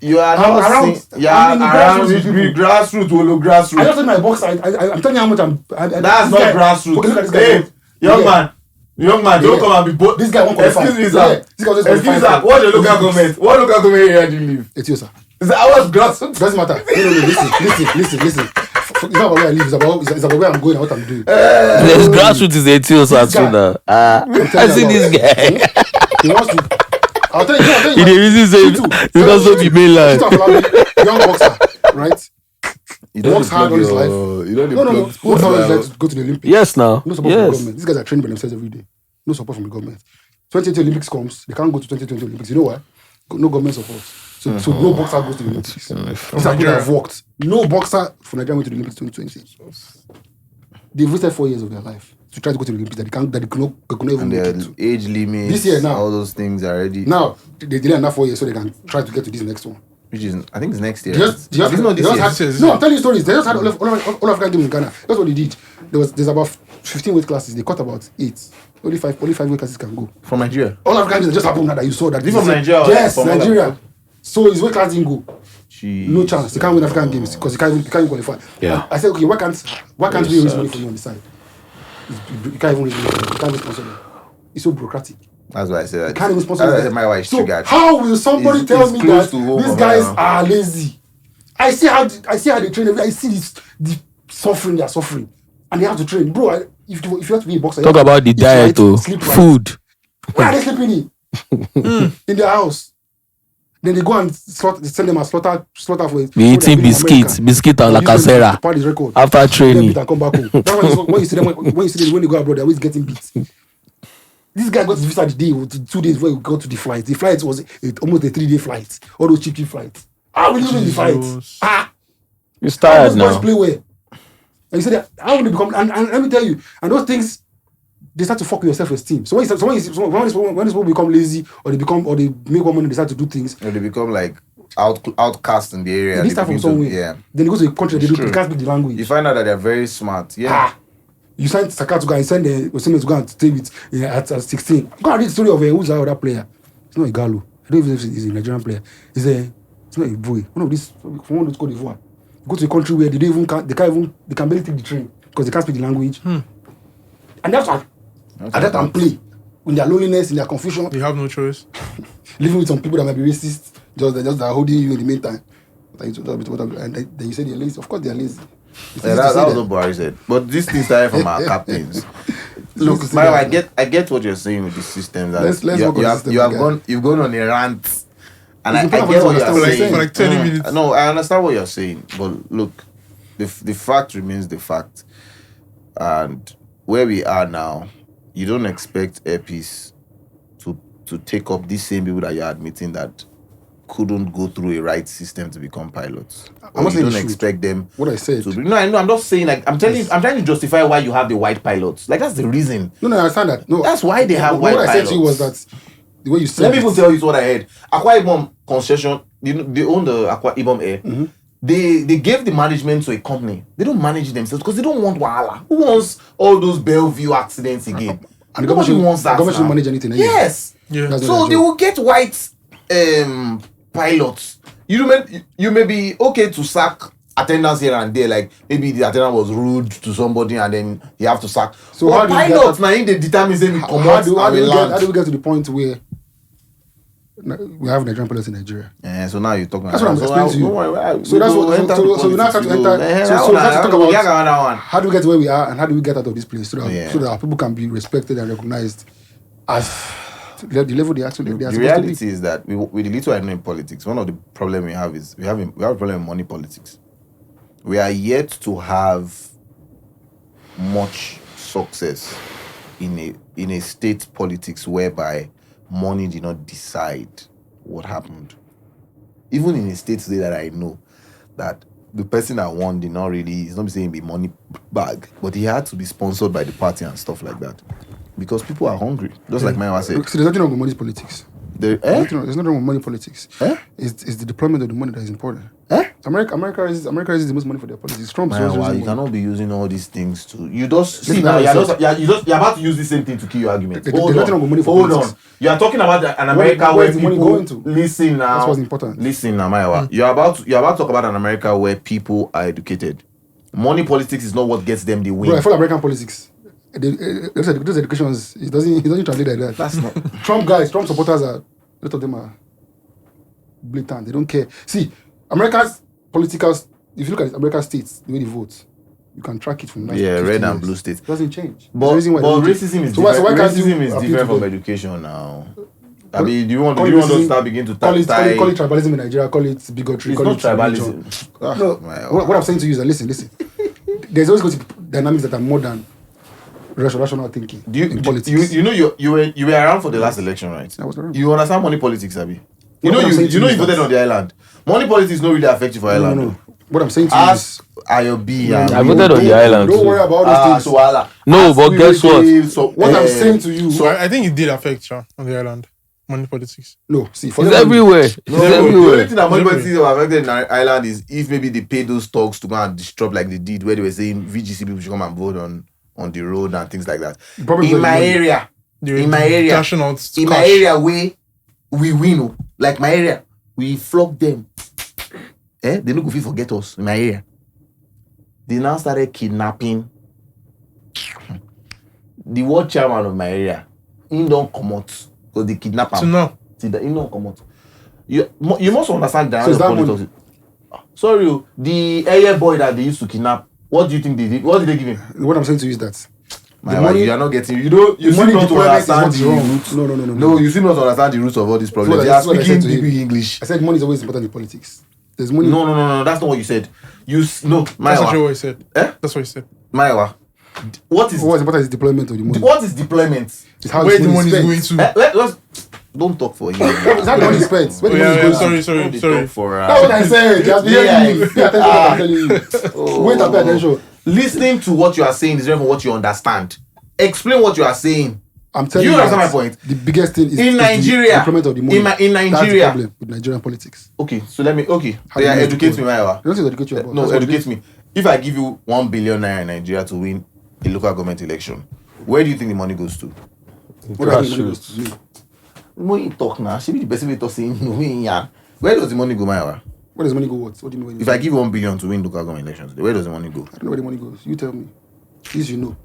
You are I'm not around- seeing, I'm in the grassroots, I grassroots. just told my box. I'm telling you how much I'm. That's not grassroots. Okay, look at this guy. Hey, young man, don't Yeah. come and be bold. This guy won't qualify. Excuse me, Yeah, sir. this guy was just Excuse me, qualified sir. What for- local government? What local government area do you live? It's you, sir. Is that I was grassroots? Doesn't matter. No. Listen. It's not about where I live. It's about where I'm going and what I'm doing. There's grassroots is ATOs as guy- soon I see this guy. He wants to. I'll tell you. He dey reason say because of the mainland. Young boxer, right? You Works hard all his life. You don't No. Works hard all his life to go to the Olympics. Yes, now. No support from the Yes. government. These guys are training by themselves every day. No support from the government. 2020 Olympics comes, they can't go to 2020 Olympics. You know why? No government support. So no boxer goes to the Olympics. These are people that have worked. No boxer for Nigeria went to the Olympics 2020. They've wasted 4 years of their life to try to go to the Olympics that they could not even And make their it. age limits. This year now. All those things are already. Now they delay another 4 years so they can try to get to this next one. Which is, I think it's next year. Just I think not they this just year. had, no, I'm telling you stories. They just had all African games in Ghana. That's what they did. There's about 15 weight classes. They cut about 8. Only five weight classes can go. From Nigeria. All African games just happened now that you saw that. Is it from Nigeria or Yes, from other Nigeria. people? So his weight class didn't go. Jeez. No chance. They can't win African games because they can't even qualify. Yeah. I said, okay, why can't we raise money for you on the side? You can't even raise money. You can't even sponsor them. It's so bureaucratic. That's why I said that. You can't even sponsor That's why I them. said my wife is So triggered. how will somebody It's- tell it's me close that to home these for guys me now. are lazy? I see how they train. I see the suffering they are suffering, and they have to train, bro. If you have to be a boxer, Talk you have to about the eat diet, right, oh, sleep right. food. Where are they sleeping in? In their house. Then they go and send them a slaughter for it. Be eating biscuits and lacasera Part his record. after Get training. beat and come back home. That's when you see them when they go abroad, they're always getting beat. This guy got to visa the day, 2 days before we got to the flight. The flight was almost a 3-day flight. All those cheap flights. How will you win the fight? He's How tired those boys now. play well? And you said, how will they become? And let me tell you, and those things, they start to fuck with your self-esteem. So when these people become lazy or they make one money, they start to do things. Or they become like outcast in the area. They They start from begin to- somewhere. Yeah. Then they go to a country It's they true. can't speak the language. You find out that they're very smart. Yeah. You send Saka to go and send Osimhen to go and stay with at 16. Go and read the story of who's that other player. It's not a Gallo. I don't even know if he's a Nigerian player. It's not a boy. One of these from one of those Cote d'Ivoire. You go to a country where they can barely take the train because they can't speak the language. And that's why adapt and play in their loneliness, in their confusion, You have no choice. living with some people that might be racist, just that are holding you in the meantime. And then you say they're lazy. Of course they're lazy. It's Yeah, easy to that say was that. what Buhari said. But these things started from our captains. Look, easy to say Mayo, that. I get what you're saying with the system. That Let's work on the system again. you've gone on a rant, and I It's get important what to you're understand saying. For like 20 minutes. No, I understand what you're saying, but look, the fact remains the fact, and where we are now, you don't expect Airpeace to take up these same people that you're admitting that couldn't go through a right system to become pilots. I'm not you saying don't they should. expect them What I said. to be. No, I know. I'm not saying like I'm trying to justify why you have the white pilots. Like that's the reason. No, I understand that. No, That's why they have what white I said to you was pilots. that the way you said Let me it, even tell you what I heard. Akwa Ibom concession, they own the Akwa Ibom Air. Mm-hmm. They gave the management to a company. They don't manage it themselves because they don't want wahala. Who wants all those Bellevue accidents again? and the Nobody government wants that. government now. should manage anything. Anyway. Yes. Yeah. That's not So their they job. will get white pilots. You may be okay to sack attendance here and there, like maybe the attendant was rude to somebody and then you have to sack. So But how do you get pilots now in they determine say we How come do out we and we get land. to the point where we have Nigerian pilots in Nigeria? So now you're talking. That's what I'm so explaining to you. don't worry, So that's what. So we now start to enter. So we have to talk about another one. how do we get to where we are and how do we get out of this place so that Yeah. our people can be respected and recognized as the level they actually they are The supposed to be. reality is that with the little I know in politics, one of the problem we have is we have a problem in money politics. We are yet to have much success in a state politics whereby money did not decide what happened. Even in a state today that I know that the person that won did not really, he's not saying be money bag, but he had to be sponsored by the party and stuff like that. Because people are hungry. Just like Maya said. Look, see, there's nothing wrong with money politics. There's There's nothing wrong with money politics. Eh? It's the deployment of the money that is important. Eh? America raises the most money for their policies. Trump's Man, always wow, raising you money. cannot be using all these things to. You just see Listen, now. that's You're about to use the same thing to kill your argument. They- Hold they're not on. gonna money for Hold on. politics. You are talking about an America Where where is the money people going to? listen now. That's what's important. Listen now, Maiwa. You're about to talk about an America where people are educated. Money politics is not what gets them the win. Bro, I follow American politics. Those educations, it doesn't translate like that. That's not. Trump supporters a lot of them are blatant. They don't care. See, America's political. If you look at American states, the way they vote, you can track it from last Yeah, 50 red and years. blue states. It doesn't change. But, There's a reason why it doesn't change. racism is So why different. can't you Racism is appeal different to from them? education now. I mean, do you want Call to racism- start begin to Call it tie? tribalism in Nigeria. Call it bigotry. It's Call not it religion. tribalism. No, what I'm saying to you is that listen. There's always going to be dynamics that are more than rational thinking in politics. You know you were around for the last election, right? I was around. You understand money politics, Abi? You What know I'm saying to you you is voted that- on the island. Money politics don't really affect you for island. No. though. What I'm saying to you is, Ask IOB and I voted on the island don't too. worry about all those things. No, but guess what? What I'm saying to you, So I think it did affect you on the island. Money politics. no, see, It's forget money. everywhere. It's No, the only everywhere. thing that money Everywhere. politics have affected in our island is if maybe they pay those talks to go and disrupt like they did where they were saying VGC people should come and vote on the road and things like that. Probably In my money. area, They were in my area, dashing out in my cash. area where we win, oh, like my area, we flog them. They no go fit forget us in my area. They now started kidnapping the ward chairman of my area. He don't come out because they kidnap So him. now, He don't come out. You must understand the So is that politics. Sorry, the area boy that they used to kidnap. What do you think they did? What did they give him? What I'm saying to you is that My the wife, money- you are not getting. You don't. You the seem money not to deployment is understand what's the wrong. roots. No. No, you seem not to understand the roots of all these problems. That's They are what I said speaking to you. DB English. I said money is always important in politics. There's money. No. That's not what you said. No, that's actually Maiwa. what he said. Eh? That's what he said. Maiwa. What is What's important is deployment of the money. what is deployment? It's how Where the money is spent. going to. Let's don't talk for him. It's how the money is spent. Where the money is going to. Sorry. That's what I said. Just be hearing me. Pay attention to what I'm telling you. Wait and pay attention. Listening to what you are saying is different from what you understand. Explain what you are saying. I'm telling You you. understand that my point? The biggest thing is In is Nigeria, the deployment of the money. in That's Nigeria. the problem with Nigerian politics. Okay, so let me. Okay, How do you educate me, educate? Maiwa. You don't say educate you about. No, That's what it educate is. me. If I give you 1 billion naira in Nigeria to win a local government election, where do you think the money goes to? What do I think money goes to me? When you talk now, she be the person we talk saying no. Where does the money go, Maiwa? Where does money go? What do you mean? If I give 1 billion to win local government elections, where does the money go? I don't know where the money goes. You tell me. This you know.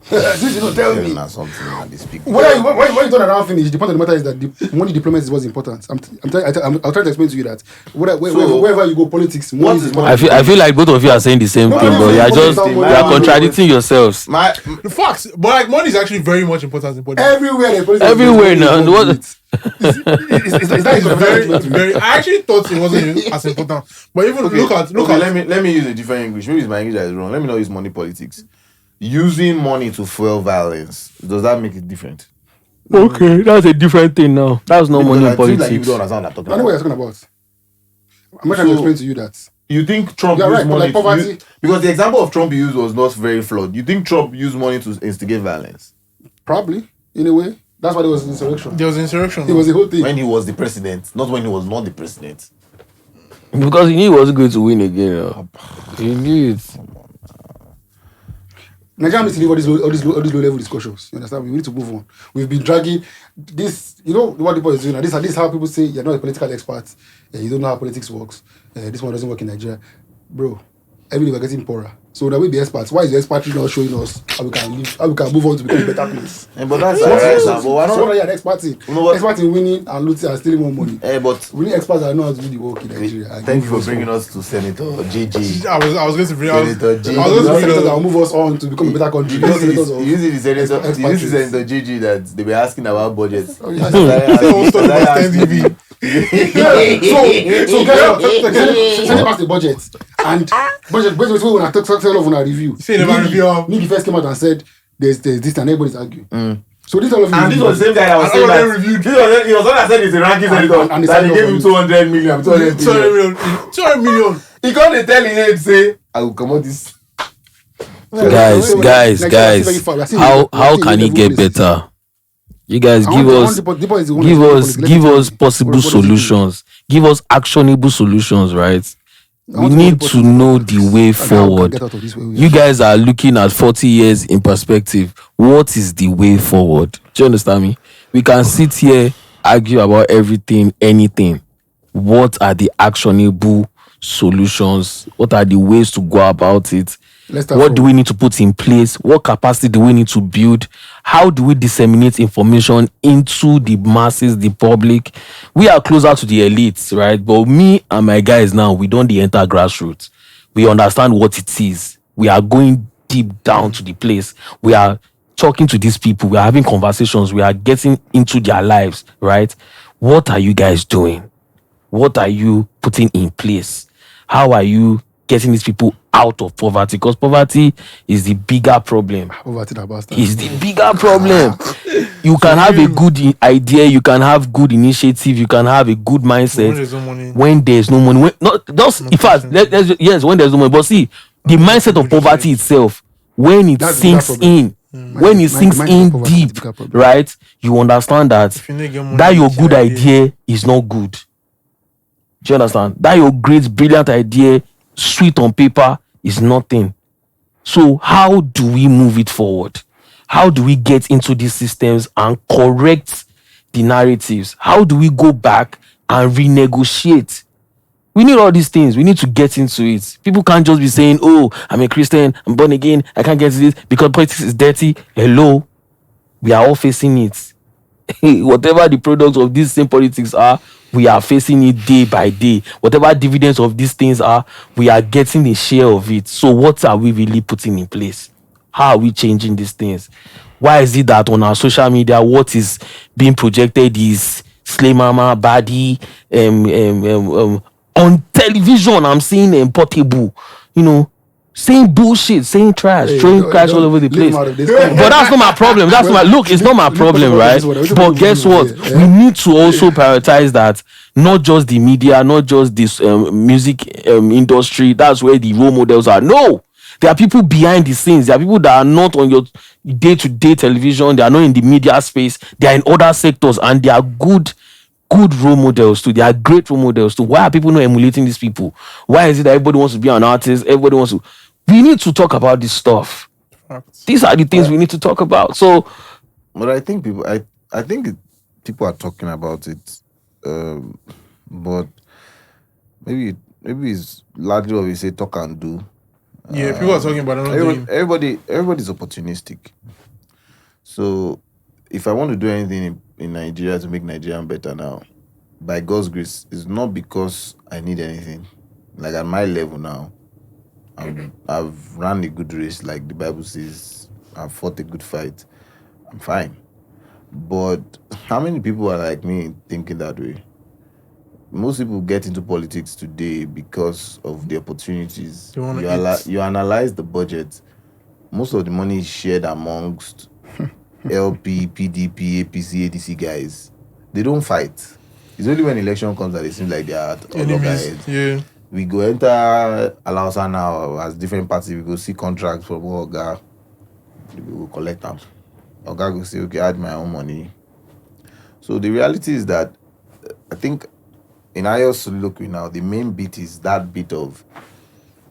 This you know. Tell me. Nah, something and they speak. When you turn around finish, the point of the matter is that the money deployment is what's important. I'll try to explain to you that wherever you go, politics, money is important. I feel like both of you are saying the same No, thing, no, but no, you are no, just no, you no, are no, contradicting yourselves. The facts, but like money is actually very much important in politics. Everywhere the politics. Everywhere now. What? It's It's very. I actually thought it wasn't even as important. But even look at. Let me use a different English. Maybe it's my English that is wrong. Let me not use money politics. Using money to fuel violence, does that make it different? Okay, that's a different thing now. That's not money in Because I feel like you politics. don't understand what I'm talking I know what you're about. talking about. I'm not trying to explain to you that. You think Trump You're used right, but money like poverty- because the example of Trump you used was not very flawed. You think Trump used money to instigate violence Probably, in a way. That's why there was insurrection. There was insurrection. It was the whole thing. when he was the president, not when he was not the president? Because he knew he wasn't going to win again. He knew it. Nigeria needs to leave all these low level discussions. You understand? We need to move on. We've been dragging this. You know what people is doing. This is how people say you're not a political expert. You don't know how politics works. This one doesn't work in Nigeria, bro. Every day we're getting poorer. So that we be experts. Why is the expert not showing us how we can live, how we can move on to become a better place? But that's So alright, so now, but why what not? are you an expert in? No, but- Expert in winning and looting and stealing more money. But We need experts that know how to do the work in Nigeria. and thank you move for us bringing on. us to Senator JJ. I was going to bring. I was Senator G. going to Senators bring. that will move us on to become a better country. You Not senators see of- the senator, expertise. you see Senator JJ that they were asking about budgets. Oh, yeah. Someone talking about 10 TV. So send pass the budget and budget when I talk all of on a review. Say never review. Nikki first came out and said there's this and everybody's arguing. So this all of you And this was the same guy that was And saying all of that. them reviewed. He was the one that said it's a ranking senator. and the That he senator gave him was- 200 million. 200 million. 200 million. He can't dey tell him head say, I will come out this. Guys, how can it get better? You guys give us possible solutions. Give us actionable solutions, right? We need to know the way forward. You guys are looking at 40 years in perspective. What is the way forward? Do you understand me? We can sit here, argue about everything, anything. What are the actionable solutions? What are the ways to go about it? What do we need to put in place? What capacity do we need to build? How do we disseminate information into the masses, the public? We are closer to the elites, right? But me and my guys now, we don't enter grassroots. We understand what it is. We are going deep down to the place. We are talking to these people. We are having conversations. We are getting into their lives, right? What are you guys doing? What are you putting in place? How are you getting these people out of poverty? Because poverty is the bigger problem. Is the bigger problem. You can have a good idea, you can have good initiative, you can have a good mindset. When there's no money, in fact, yes, when there's no money. But see, the mindset of poverty itself, when it sinks in, when it sinks in deep, right, you understand that your good idea is not good. Do you understand? That your great, brilliant idea, sweet on paper, is nothing. So how do we move it forward? How do we get into these systems and correct the narratives? How do we go back and renegotiate? We need all these things. We need to get into it. People can't just be saying, oh, I'm a Christian, I'm born again, I can't get to this because politics is dirty. Hello? We are all facing it. Whatever the products of these same politics are, we are facing it day by day. Whatever dividends of these things are, we are getting a share of it. So what are we really putting in place? How are we changing these things? Why is it that on our social media, what is being projected is slay mama, baddie, on television, I'm seeing Portable, saying bullshit, saying trash, throwing trash all over the place. But that's not my problem. It's not my problem, right? But guess what? We need to also prioritize that. Not just the media, not just this music industry. That's where the role models are. No, there are people behind the scenes. There are people that are not on your day-to-day television. They are not in the media space. They are in other sectors, and they are good role models too. They are great role models too. Why are people not emulating these people? Why is it that everybody wants to be an artist? Everybody wants to. We need to talk about this stuff. These are the things we need to talk about. So, but I think people are talking about it, but maybe it's largely what we say talk and do. Yeah, people are talking about it. Everybody's opportunistic. So, if I want to do anything in Nigeria to make Nigeria better now, by God's grace, it's not because I need anything. Like at my level now, I've run a good race, like the Bible says. I've fought a good fight. I'm fine. But how many people are like me thinking that way? Most people get into politics today because of the opportunities. You analyze the budget. Most of the money is shared amongst LP, PDP, APC, ADC guys. They don't fight. It's only when election comes that it seems like they are enemies. Yeah. We go enter Allocation now as different parties. We go see contracts from Oga. We will collect them. Oga will say, okay, I had my own money. So the reality is that I think in IOS look now, the main bit is that bit of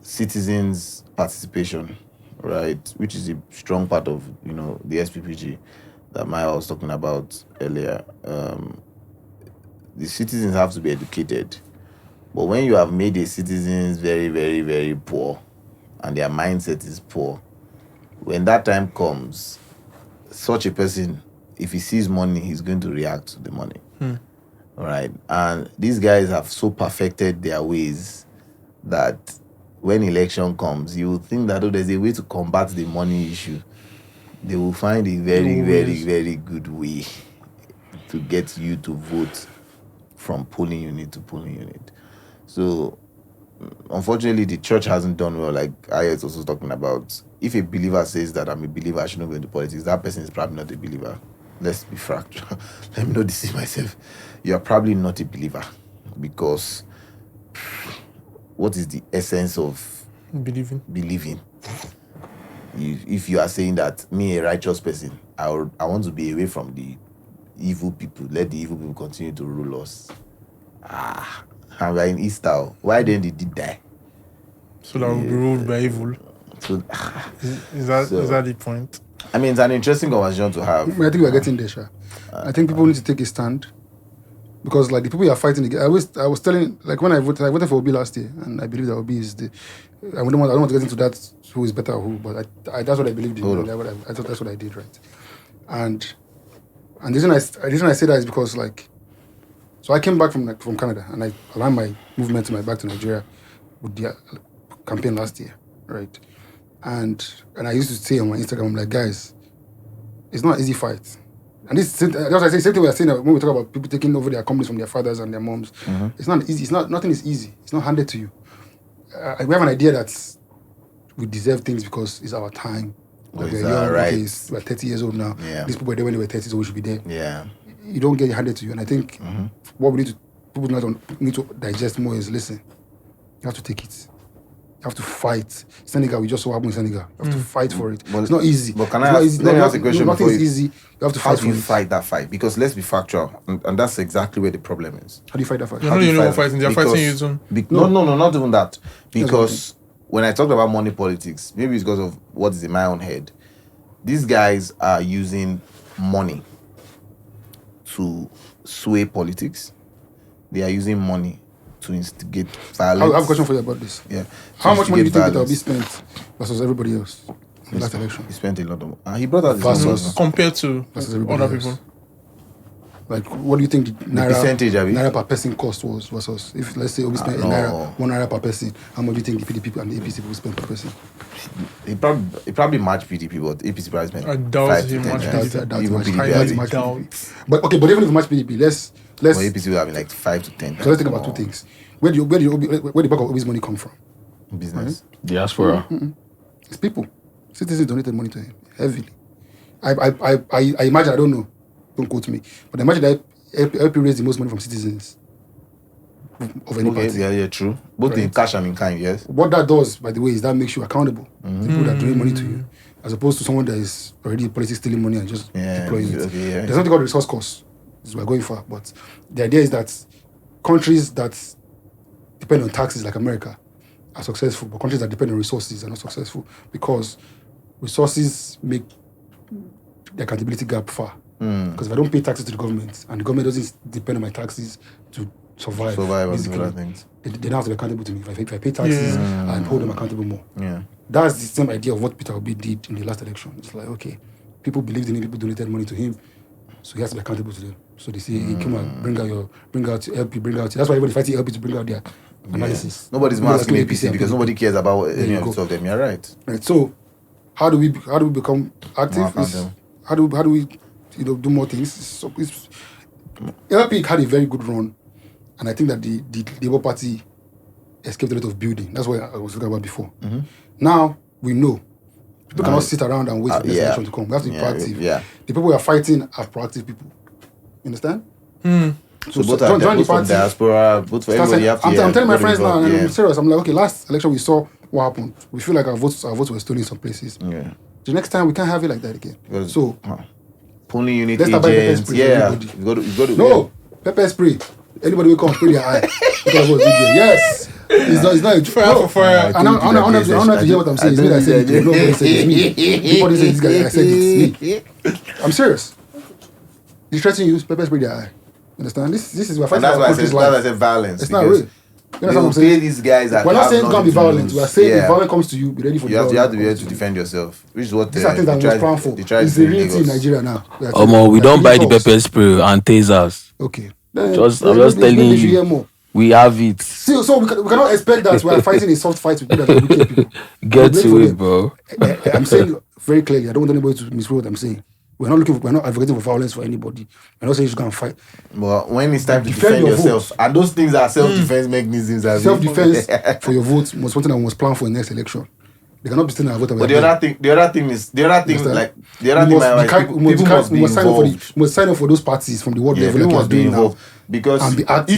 citizens' participation, right? Which is a strong part of the SPPG that Maya was talking about earlier. The citizens have to be educated. But when you have made the citizens very, very, very poor and their mindset is poor, when that time comes, such a person, if he sees money, he's going to react to the money. All right. And these guys have so perfected their ways that when election comes, you will think that there's a way to combat the money issue. They will find a very, very, very good way to get you to vote from polling unit to polling unit. So, unfortunately, the church hasn't done well, like Ayat also talking about. If a believer says that I'm a believer, I shouldn't go into politics, that person is probably not a believer. Let's be frank. Let me not deceive myself. You are probably not a believer because what is the essence of believing? If you are saying that me, a righteous person, I want to be away from the evil people, let the evil people continue to rule us. And we're in Easter. Why then did he die? So that will be ruled by evil. So, Is that the point? I mean, it's an interesting conversation to have. I think we're getting there, Sha. I think people need to take a stand. Because like the people you are fighting against, I was telling, like when I voted for Obi last year, and I believe that Obi is the. I don't want to get into that who is better or who, but that's what I believed in. I thought that's what I did, right? And the reason I say that is because like, so I came back from Canada and I ran my movement back to Nigeria with the campaign last year, right? And I used to say on my Instagram, I'm like, guys, it's not an easy fight. And this, that's what I say. Same thing we are saying when we talk about people taking over their companies from their fathers and their moms. Mm-hmm. It's not easy. Nothing is easy. It's not handed to you. We have an idea that we deserve things because it's our time. Like we're young, right. Okay, we're 30 years old now. Yeah. These people were there when they were 30, so we should be there. Yeah. You don't get it handed to you. And I think what we need to digest more is listen. You have to take it. You have to fight. Senegal, we just saw what happened in Senegal. You have to fight for it. But it's not easy. But can let me ask a question Nothing before is easy. You have to How fight do for you it. fight that fight? Because let's be factual, and that's exactly where the problem is. How do you fight that fight? You're How not do the you only one fight fighting. They're because- fighting you soon. No, not even that. Because when I talked about money politics, maybe it's because of what is in my own head. These guys are using money to sway politics. They are using money to instigate violence. I have a question for you about this. Yeah. How much money do you think that will violence. be spent versus everybody else in the last election? He spent a lot of money. He brought out Versus- his numbers. Compared to Versus everybody other else. people. Like, what do you think the percentage, Abi? naira per person cost was versus if let's say we spent no. one naira per person? How much do you think the PDP and the APC will spend per person? He probably matched PDP, but APC probably spent I doubt 5 he to 10 matched times. PDP. Even PDP, I I think. doubt. But even if we match PDP, let's But APC will have like 5 to 10 times. so let's think about more two things. Where the bulk of Obi's money come from? business. Diaspora. It's people. Citizens donated money to him heavily. I imagine, I don't know, don't quote me, but I imagine that LP raised the most money from citizens of any Okay, party. yeah, true. Both in Right. cash and in kind, yes. What that does, by the way, is that makes you accountable to people that donate money to you, as opposed to someone that is already in politics stealing money and just Yeah, deploying it. okay, yeah. There's something called resource cost. This is we're going far, but the idea is that countries that depend on taxes, like America, are successful, but countries that depend on resources are not successful because resources make the accountability gap far. Because if I don't pay taxes to the government and the government doesn't depend on my taxes to survive And do basically, other things. they don't have to be accountable to me. If I pay taxes and hold them accountable more. Yeah. That's the same idea of what Peter Obi did in the last election. It's like, okay, people believed in him, people donated money to him, so he has to be accountable to them. So they say, hey, come on, bring out LP, bring out. That's why everybody fighting LP to bring out their analysis. Nobody's Nobody asking asking APC because and nobody cares about There any you of go. the two of them. You're right. Right. So, how do we become active? More Is- accountable. How do we do more things? So LP had a very good run, and I think that the Labour Party escaped a lot of building. That's what I was talking about before. Now we know people cannot sit around and wait for the next yeah. election to come. We have to be proactive. Yeah. The people we are fighting are proactive people. You understand? So both are join the both from party. diaspora, both for everybody. You have to, I'm telling my friends now, and Yeah. I'm serious. I'm like, okay, last election we saw what happened. We feel like our votes were stolen in some places. Yeah. The next time we can't have it like that again. Because- So Pony unit let's start buying pepper agents. spray Yeah. for everybody. You got to. no pepper spray. Anybody will come spray their eye. Because of video. Yes. It's not a joke. Fire for fire. And I want to hear what I'm saying. It's me that said it. Nobody said it's me. People say this guy. I said it's me. I'm serious. They threaten you, pepper spray their eye. You understand? This is we're And fighting that's for why I our said country's that's why I life. said violence. It's not because real. You They understand what will I'm pay saying? these guys that We're not have saying it's gonna be nothing to violent. lose. We're saying Yeah. if violence comes to you, be ready for the You have to violence be able that to comes defend yourself, which is what These are things that we must plan for. they try It's to the do in reality in Lagos. Nigeria now. We don't buy the We're pepper spray and tasers. Okay. I'm just telling you. More. We have it. So we cannot expect that we are fighting a soft fight with people that are wicked people. Get We're to ready it, for bro. them. I'm saying very clearly, I don't want anybody to misread what I'm saying. We're not advocating for violence for anybody. We're not saying you should go and fight. But when it's time to Defend defend your yourself, vote. and those things are self-defense mechanisms. I mean. Self-defense for your vote was something that we must plan for the next election. They cannot be still in our vote. But the other thing, like the other thing, we people must be involved. must sign up for those parties from the world Yeah, level. people Like must you're be doing now. involved because And be active.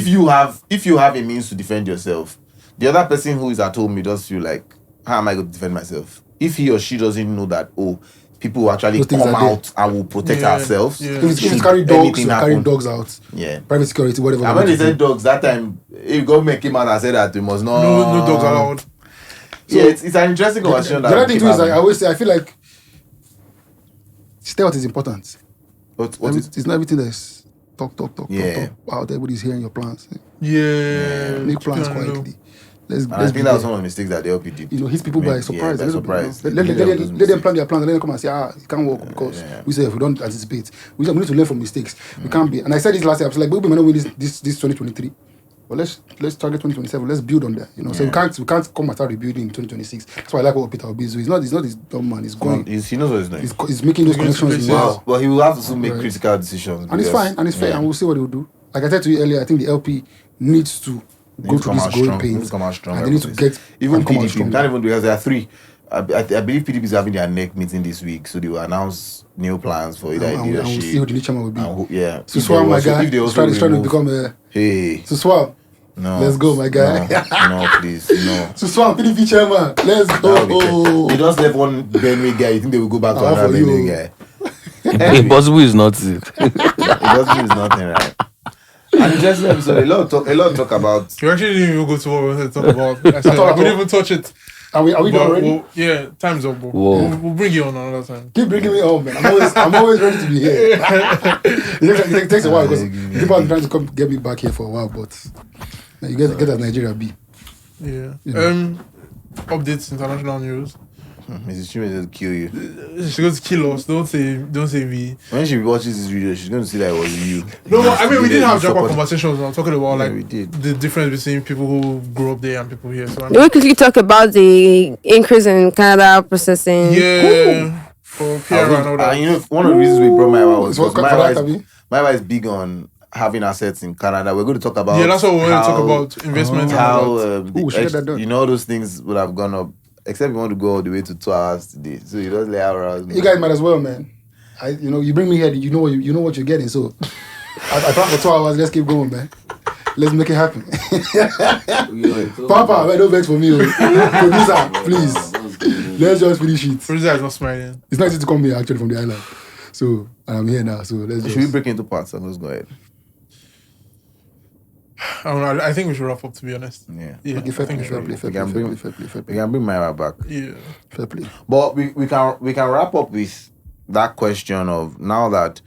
if you have a means to defend yourself, the other person who is at home, you just feel like, how am I going to defend myself? If he or she doesn't know that, people will actually Those things come are there. out and will protect Yeah, ourselves. yeah. If it's should carrying dogs, anything you're carrying happen. dogs out. Yeah. Private security, whatever. And when they said dogs, that time, if government came out and said that we must not. No dogs allowed. yeah, it's an interesting conversation. The other thing too is like I always say, I feel like stealth is important. It's not everything that's talk out. Everybody's hearing your plans. Yeah. Make plans quietly. I think that was one of the mistakes that the LP did. Hit people by surprise. By surprise. Let them plan their plans and let them come and say, it can't work because we say if we don't anticipate. We need to learn from mistakes. We can't be. And I said this last year, I was like, we might not win this 2023. But let's target 2027. Let's build on that. So we can't come and start rebuilding in 2026. That's why I like what Peter Obi is doing. He's not this dumb man. He's going. He knows what he's doing. He's making those connections now. But he will have to soon make critical decisions. And it's fine and it's fair and we'll see what he'll do. Like I said to you earlier, I think the LP needs to go through this growing pains. And they need to get even PDP. Can't even because there are three. I believe PDP is having their neck meeting this week, so they will announce new plans for either leadership. And we'll see who the new chairman will be. So Suswam, my guy, he's trying to become a... Hey. Suswam. No. Let's go, my guy. No, please. No. Suswam, PDP chairman. Let's go. You just left one Benue guy. You think they will go back to another Benue guy? Impossible is not it. Impossible is nothing, right? And just episode, a lot of talk about. You actually didn't even go to what we wanted to talk about. I said, we didn't even touch it. Are we done already? Yeah, time's up, bro. We'll bring you on another time. Keep bringing me on, man. I'm always ready to be here. It takes a while because people are trying to come get me back here for a while, but you get as Nigeria be. Yeah. Updates, international news. Mrs. Chime will kill you. She's going to kill us. Don't say me. When she watches this video, she's going to see that it was you. No, I mean we did have Japa conversations. I'm talking about like we did. the difference between people who grew up there and people here. So We quickly talk about the increase in Canada processing. yeah, for PR and all that. One of the reasons we brought my wife was So because my wife is big on having assets in Canada. We're going to talk about That's what we're going to talk about. Investment. How those things would have gone up. Except you want to go all the way to 2 hours today, so you don't lay hours. You guys might as well, man. You bring me here. You know what you're getting. So I thought for 2 hours. Let's keep going, man. Let's make it happen. Papa, man, don't vex for me, producer, please. Let's just finish it. Producer is not smiling. It's not easy to come here actually from the island, so I'm here now. So let's. Should we break into parts? Let's go ahead. I think we should wrap up, to be honest. Okay, I think we should wrap up. We can bring Myra back. Yeah. Fair play. But we can wrap up with that question of now that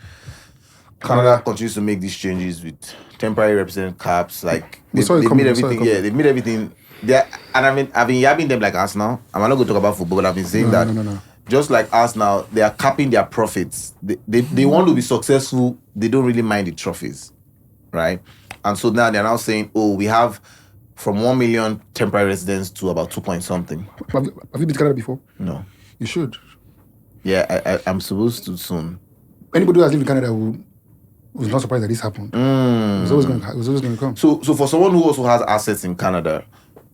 Canada continues to make these changes with temporary representative caps, like they made everything. Yeah, they made everything. And I've been yabbing them like us now. I'm not going to talk about football, but I've been saying No. Just like us now, they are capping their profits. They want to be successful. They don't really mind the trophies, right? And so now they're now saying, we have from 1 million temporary residents to about 2 point something. Have you been to Canada before? No. You should. Yeah, I'm supposed to soon. Anybody who has lived in Canada was not surprised that this happened. It was always going to come. So for someone who also has assets in Canada,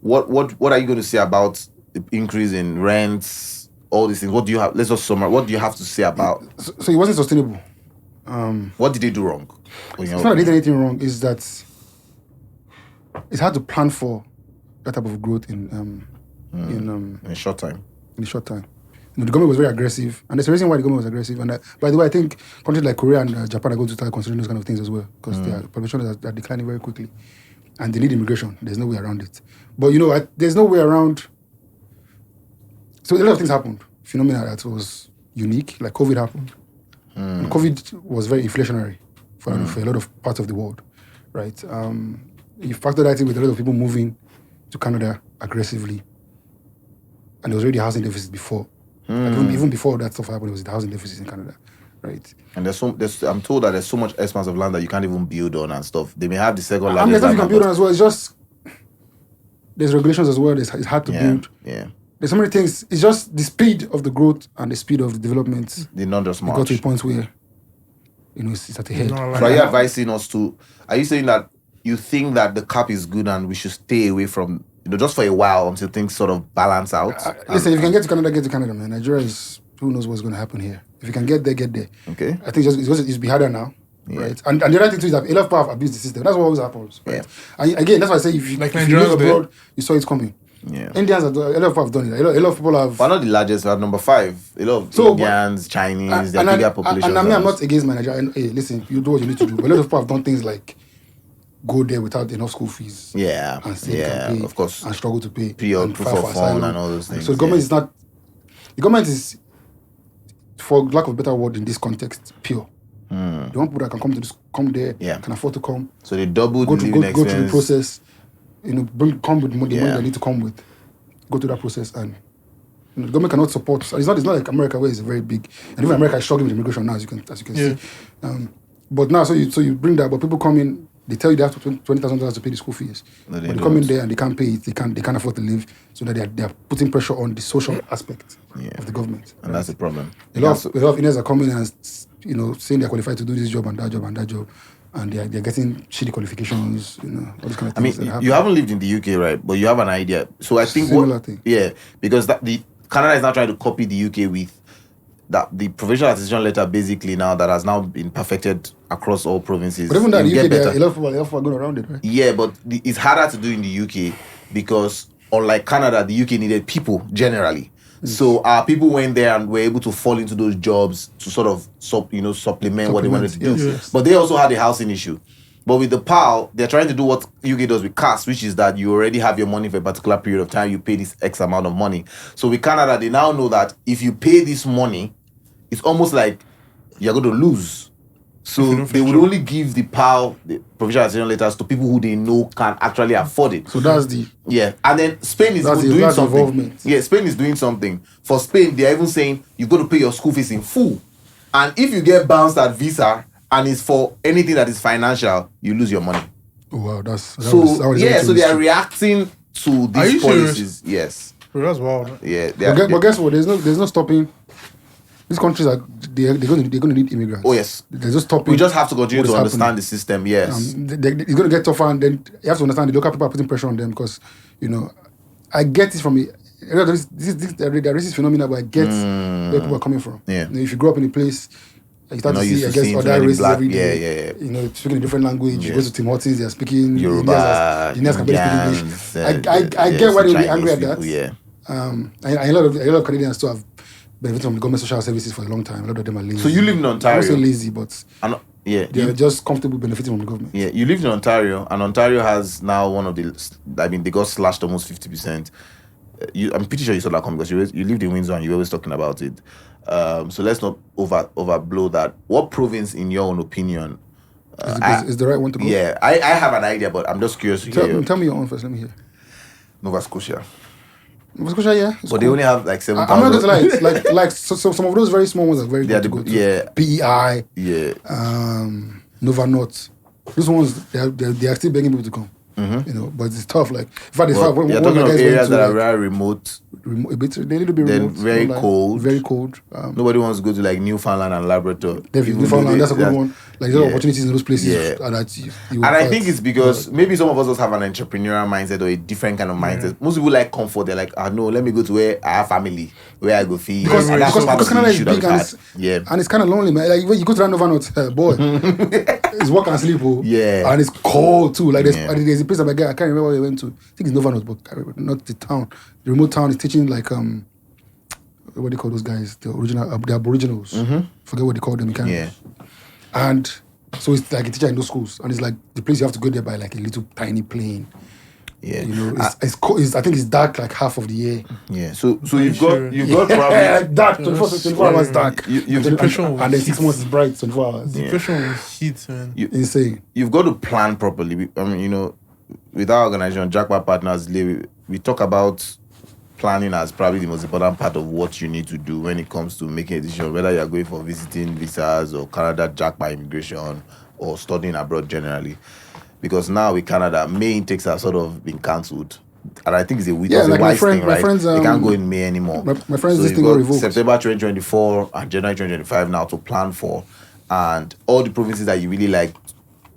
what are you going to say about the increase in rents, all these things? What do you have? Let's just summarize. What do you have to say about? So it wasn't sustainable. What did they do wrong? It's not that they did anything wrong. It's that it's hard to plan for that type of growth in a short time. In a short time. The government was very aggressive, and there's a reason why the government was aggressive. And by the way, I think countries like Korea and Japan are going to start considering those kind of things as well, because their population are declining very quickly, and they need immigration. There's no way around it. But there's no way around. So a lot of things happened. Phenomena that was unique, like COVID happened. And COVID was very inflationary for a lot of parts of the world, right? You factor that in with a lot of people moving to Canada aggressively, and there was already a housing deficit before. Like even before that stuff happened, there was the housing deficit in Canada, right? And I'm told that there's so much expanse of land that you can't even build on and stuff. They may have the second land. largest There's nothing you can build on as well. It's just there's regulations as well. It's hard to build. Yeah. There's so many things. It's just the speed of the growth and the speed of the development. They not just much. Got to a point where it's at the head. So are you advising us to? Are you saying that you think that the cap is good and we should stay away from just for a while until things sort of balance out? Listen, if you can get to Canada, man. Nigeria is who knows what's going to happen here. If you can get there, get there. Okay. I think it's be harder now. Yeah. Right, and the other thing too is that a lot of people have abused the system. That's what always happens. Right? Yeah. And again, that's why I say if you live abroad, you saw it coming. Yeah. Indians a lot of people have done it. A lot of people have. We're not the largest. We're number 5. A lot of Indians, Chinese, they're bigger population. And I'm not against my Nigeria. Hey, listen, you do what you need to do. But a lot of people have done things like go there without enough school fees. Yeah, And still can pay, of course. and struggle to pay. Your and proof file of for fund asylum. and all those things. So the government is not. The government is, for lack of a better word in this context, pure. They want people that can come there, can afford to come. So they doubled Go the through living the process. Come with the money Yeah. they need to come with. Go through that process, and the government cannot support. It's not like America, where it's very big, and even America is struggling with immigration now, as you can see. But now, so you bring that, but people come in, they tell you they have to $20,000 to pay the school fees. No, but they come in there and they can't pay it. They can't afford to live. So that they are putting pressure on the social aspect of the government. And that's the problem. A lot of Indians are coming and saying they're qualified to do this job and that job and that job, and they're getting shitty qualifications. All these kind of I mean, things. you haven't lived in the UK, right? But you have an idea. So I think Similar thing. Yeah, because Canada is now trying to copy the UK with that the provincial attestation letter basically now that has now been perfected across all provinces. But even that, You the UK, get there are better. a lot of people are going around it, right? Yeah, but it's harder to do in the UK because unlike Canada, the UK needed people generally. So our people went there and were able to fall into those jobs to sort of supplement what they wanted to do. Yes. But they also had a housing issue. But with the PAL, they're trying to do what UK does with CAS, which is that you already have your money for a particular period of time, you pay this X amount of money. So with Canada, they now know that if you pay this money, it's almost like you're going to lose. So they would only give the PAL, the provincial attestation letters, to people who they know can actually afford it. So that's the And then Spain is doing that's something. involvement. Yeah, Spain is doing something. For Spain, they're even saying you've got to pay your school fees in full. And if you get bounced at visa and it's for anything that is financial, you lose your money. Oh wow, So they are reacting to Are you these serious? policies. Yes. Bro, that's wild. Yeah. But guess what? There's no stopping. These countries they're going to need immigrants. Oh yes. There's no stopping. We just have to continue what to is understand happening. the system. Yes. It's going to get tougher, and then you have to understand the local people are putting pressure on them because I get it from the racist phenomena, but I get where people are coming from. Yeah. If you grow up in a place, you start Not to see, used I to guess, seeing too other many races black- every day. yeah. Speaking a different language. Yeah. You go to Tim Hortons, they're speaking Yoruba, Indians can barely speak Indians, English. I get why they would be angry at that. People, yeah. And a lot of Canadians still have benefited from the government social services for a long time. A lot of them are lazy. So you live in I Ontario. don't say lazy, but they're you, just comfortable benefiting from the government. yeah, you lived in Ontario, and Ontario has now one of the. I mean, they got slashed almost 50%. I'm pretty sure you saw that coming because you lived in Windsor and you were always talking about it. So let's not overblow that. What province, in your own opinion, Is the right one to go? yeah, I have an idea, but I'm just curious to hear. Tell me your own first. Let me hear. Nova Scotia. Nova Scotia, yeah. it's But they cool. only have like I'm not 7,000. going to lie. Like so some of those very small ones are very Yeah, good to go to. yeah. PEI, Yeah. Nova North. Those ones they are still begging people to come. But it's tough. Like in fact, But you're talking of areas that are very remote. a bit. They need to be Then remote. very not like- cold. Very cold. Nobody wants to go to like Newfoundland and Labrador. Definitely, Even Newfoundland, though that's a good that- one. Like there are yeah. opportunities in those places. Yeah. That you And I fight. think it's because maybe some of us just have an entrepreneurial mindset or a different kind of mindset. Most people like comfort. They're like, no, let me go to where I have family, where I go feed. because And that's part of the Canada is issue that big we've and had. it's, and it's kind of lonely, man. Like when you go to that Nova North, boy, it's work and sleep, oh. Yeah. And it's cold too. Like Yeah. there's a place that my guy, I can't remember where we went to. I think it's Nova North, but I remember, not the town. The remote town is teaching like what do you call those guys? The Aboriginals. Forget what they call them. You can't. Yeah. And so it's like a teacher in those schools, and it's like the place you have to go there by like a little tiny plane. Yeah. It's cold. I think it's dark like half of the year. Yeah. So you've sure? got Yeah, probably like dark, 24 hours dark. you've And then 6 months is bright, 24 hours. Depression with heat, man. Insane. you've got to plan properly. I mean, with our organization, Jackpot Partners, we talk about planning as probably the most important part of what you need to do when it comes to making a decision, whether you're going for visiting visas or Canada Jackpot immigration or studying abroad generally. Because now with Canada, May intakes are sort of been cancelled. And I think it's a Yeah, like like my wise friend- thing, my right? friends, They can't go in May anymore. my friends, so this you've thing got got revoked. September 2024 and January 2025 now to plan for. And all the provinces that you really like,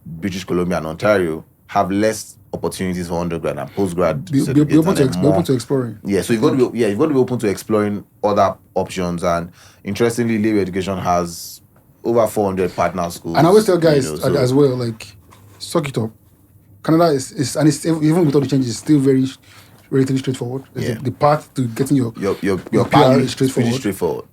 British Columbia and Ontario, have less opportunities for undergrad and postgrad. Be certificates open and then more. to exploring. Yeah, so you've got to be open to exploring other options. And interestingly, Labor Education has over 400 partner schools. And I always tell guys so- as well, like, suck it up. Canada is and it's even with all the changes, it's still very relatively straightforward. Yeah. The path to getting your your PR path is is pretty straightforward. straightforward.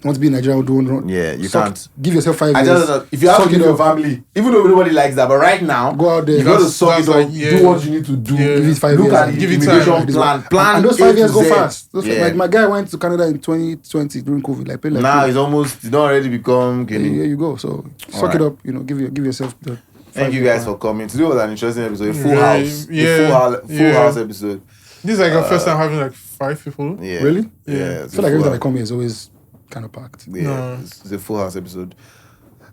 want to be in Nigeria, don't. Yeah, you can't. Give yourself 5 I years. just don't know. If you have suck to leave it your up. family, even though nobody likes that, but right now, Go out there. you got to That's- suck it that's up, like, yeah. do what you need to do. Yeah. Give it 5 Look years. at the Give it immigration time. plan. And those A 5 to years go Z. fast. Yeah. Like my guy went to Canada in 2020 during COVID. Like, paid like Now crazy. it's not already become Here Kenny. you go. So suck Alright. it up. You know, give yourself the. Thank you guys for coming. Today was an interesting episode. A full Yeah, house. yeah, A full yeah. house episode. This is like your first time having like 5 people. Yeah. Really? Yeah. Yeah. it's I feel a like every full time I house. come here, it's always kind of packed. Yeah, No. it's a full house episode.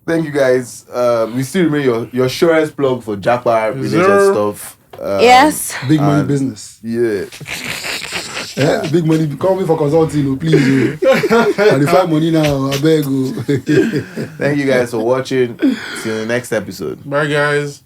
Thank you guys. We still remain your surest plug for Jackpot related sir. stuff. Yes. Big money and- business. Yeah. Yeah, big money. Call me for consulting, oh, please. Oh. And if I have money now, I beg. Oh. Thank you guys for watching. See you in the next episode. Bye, guys.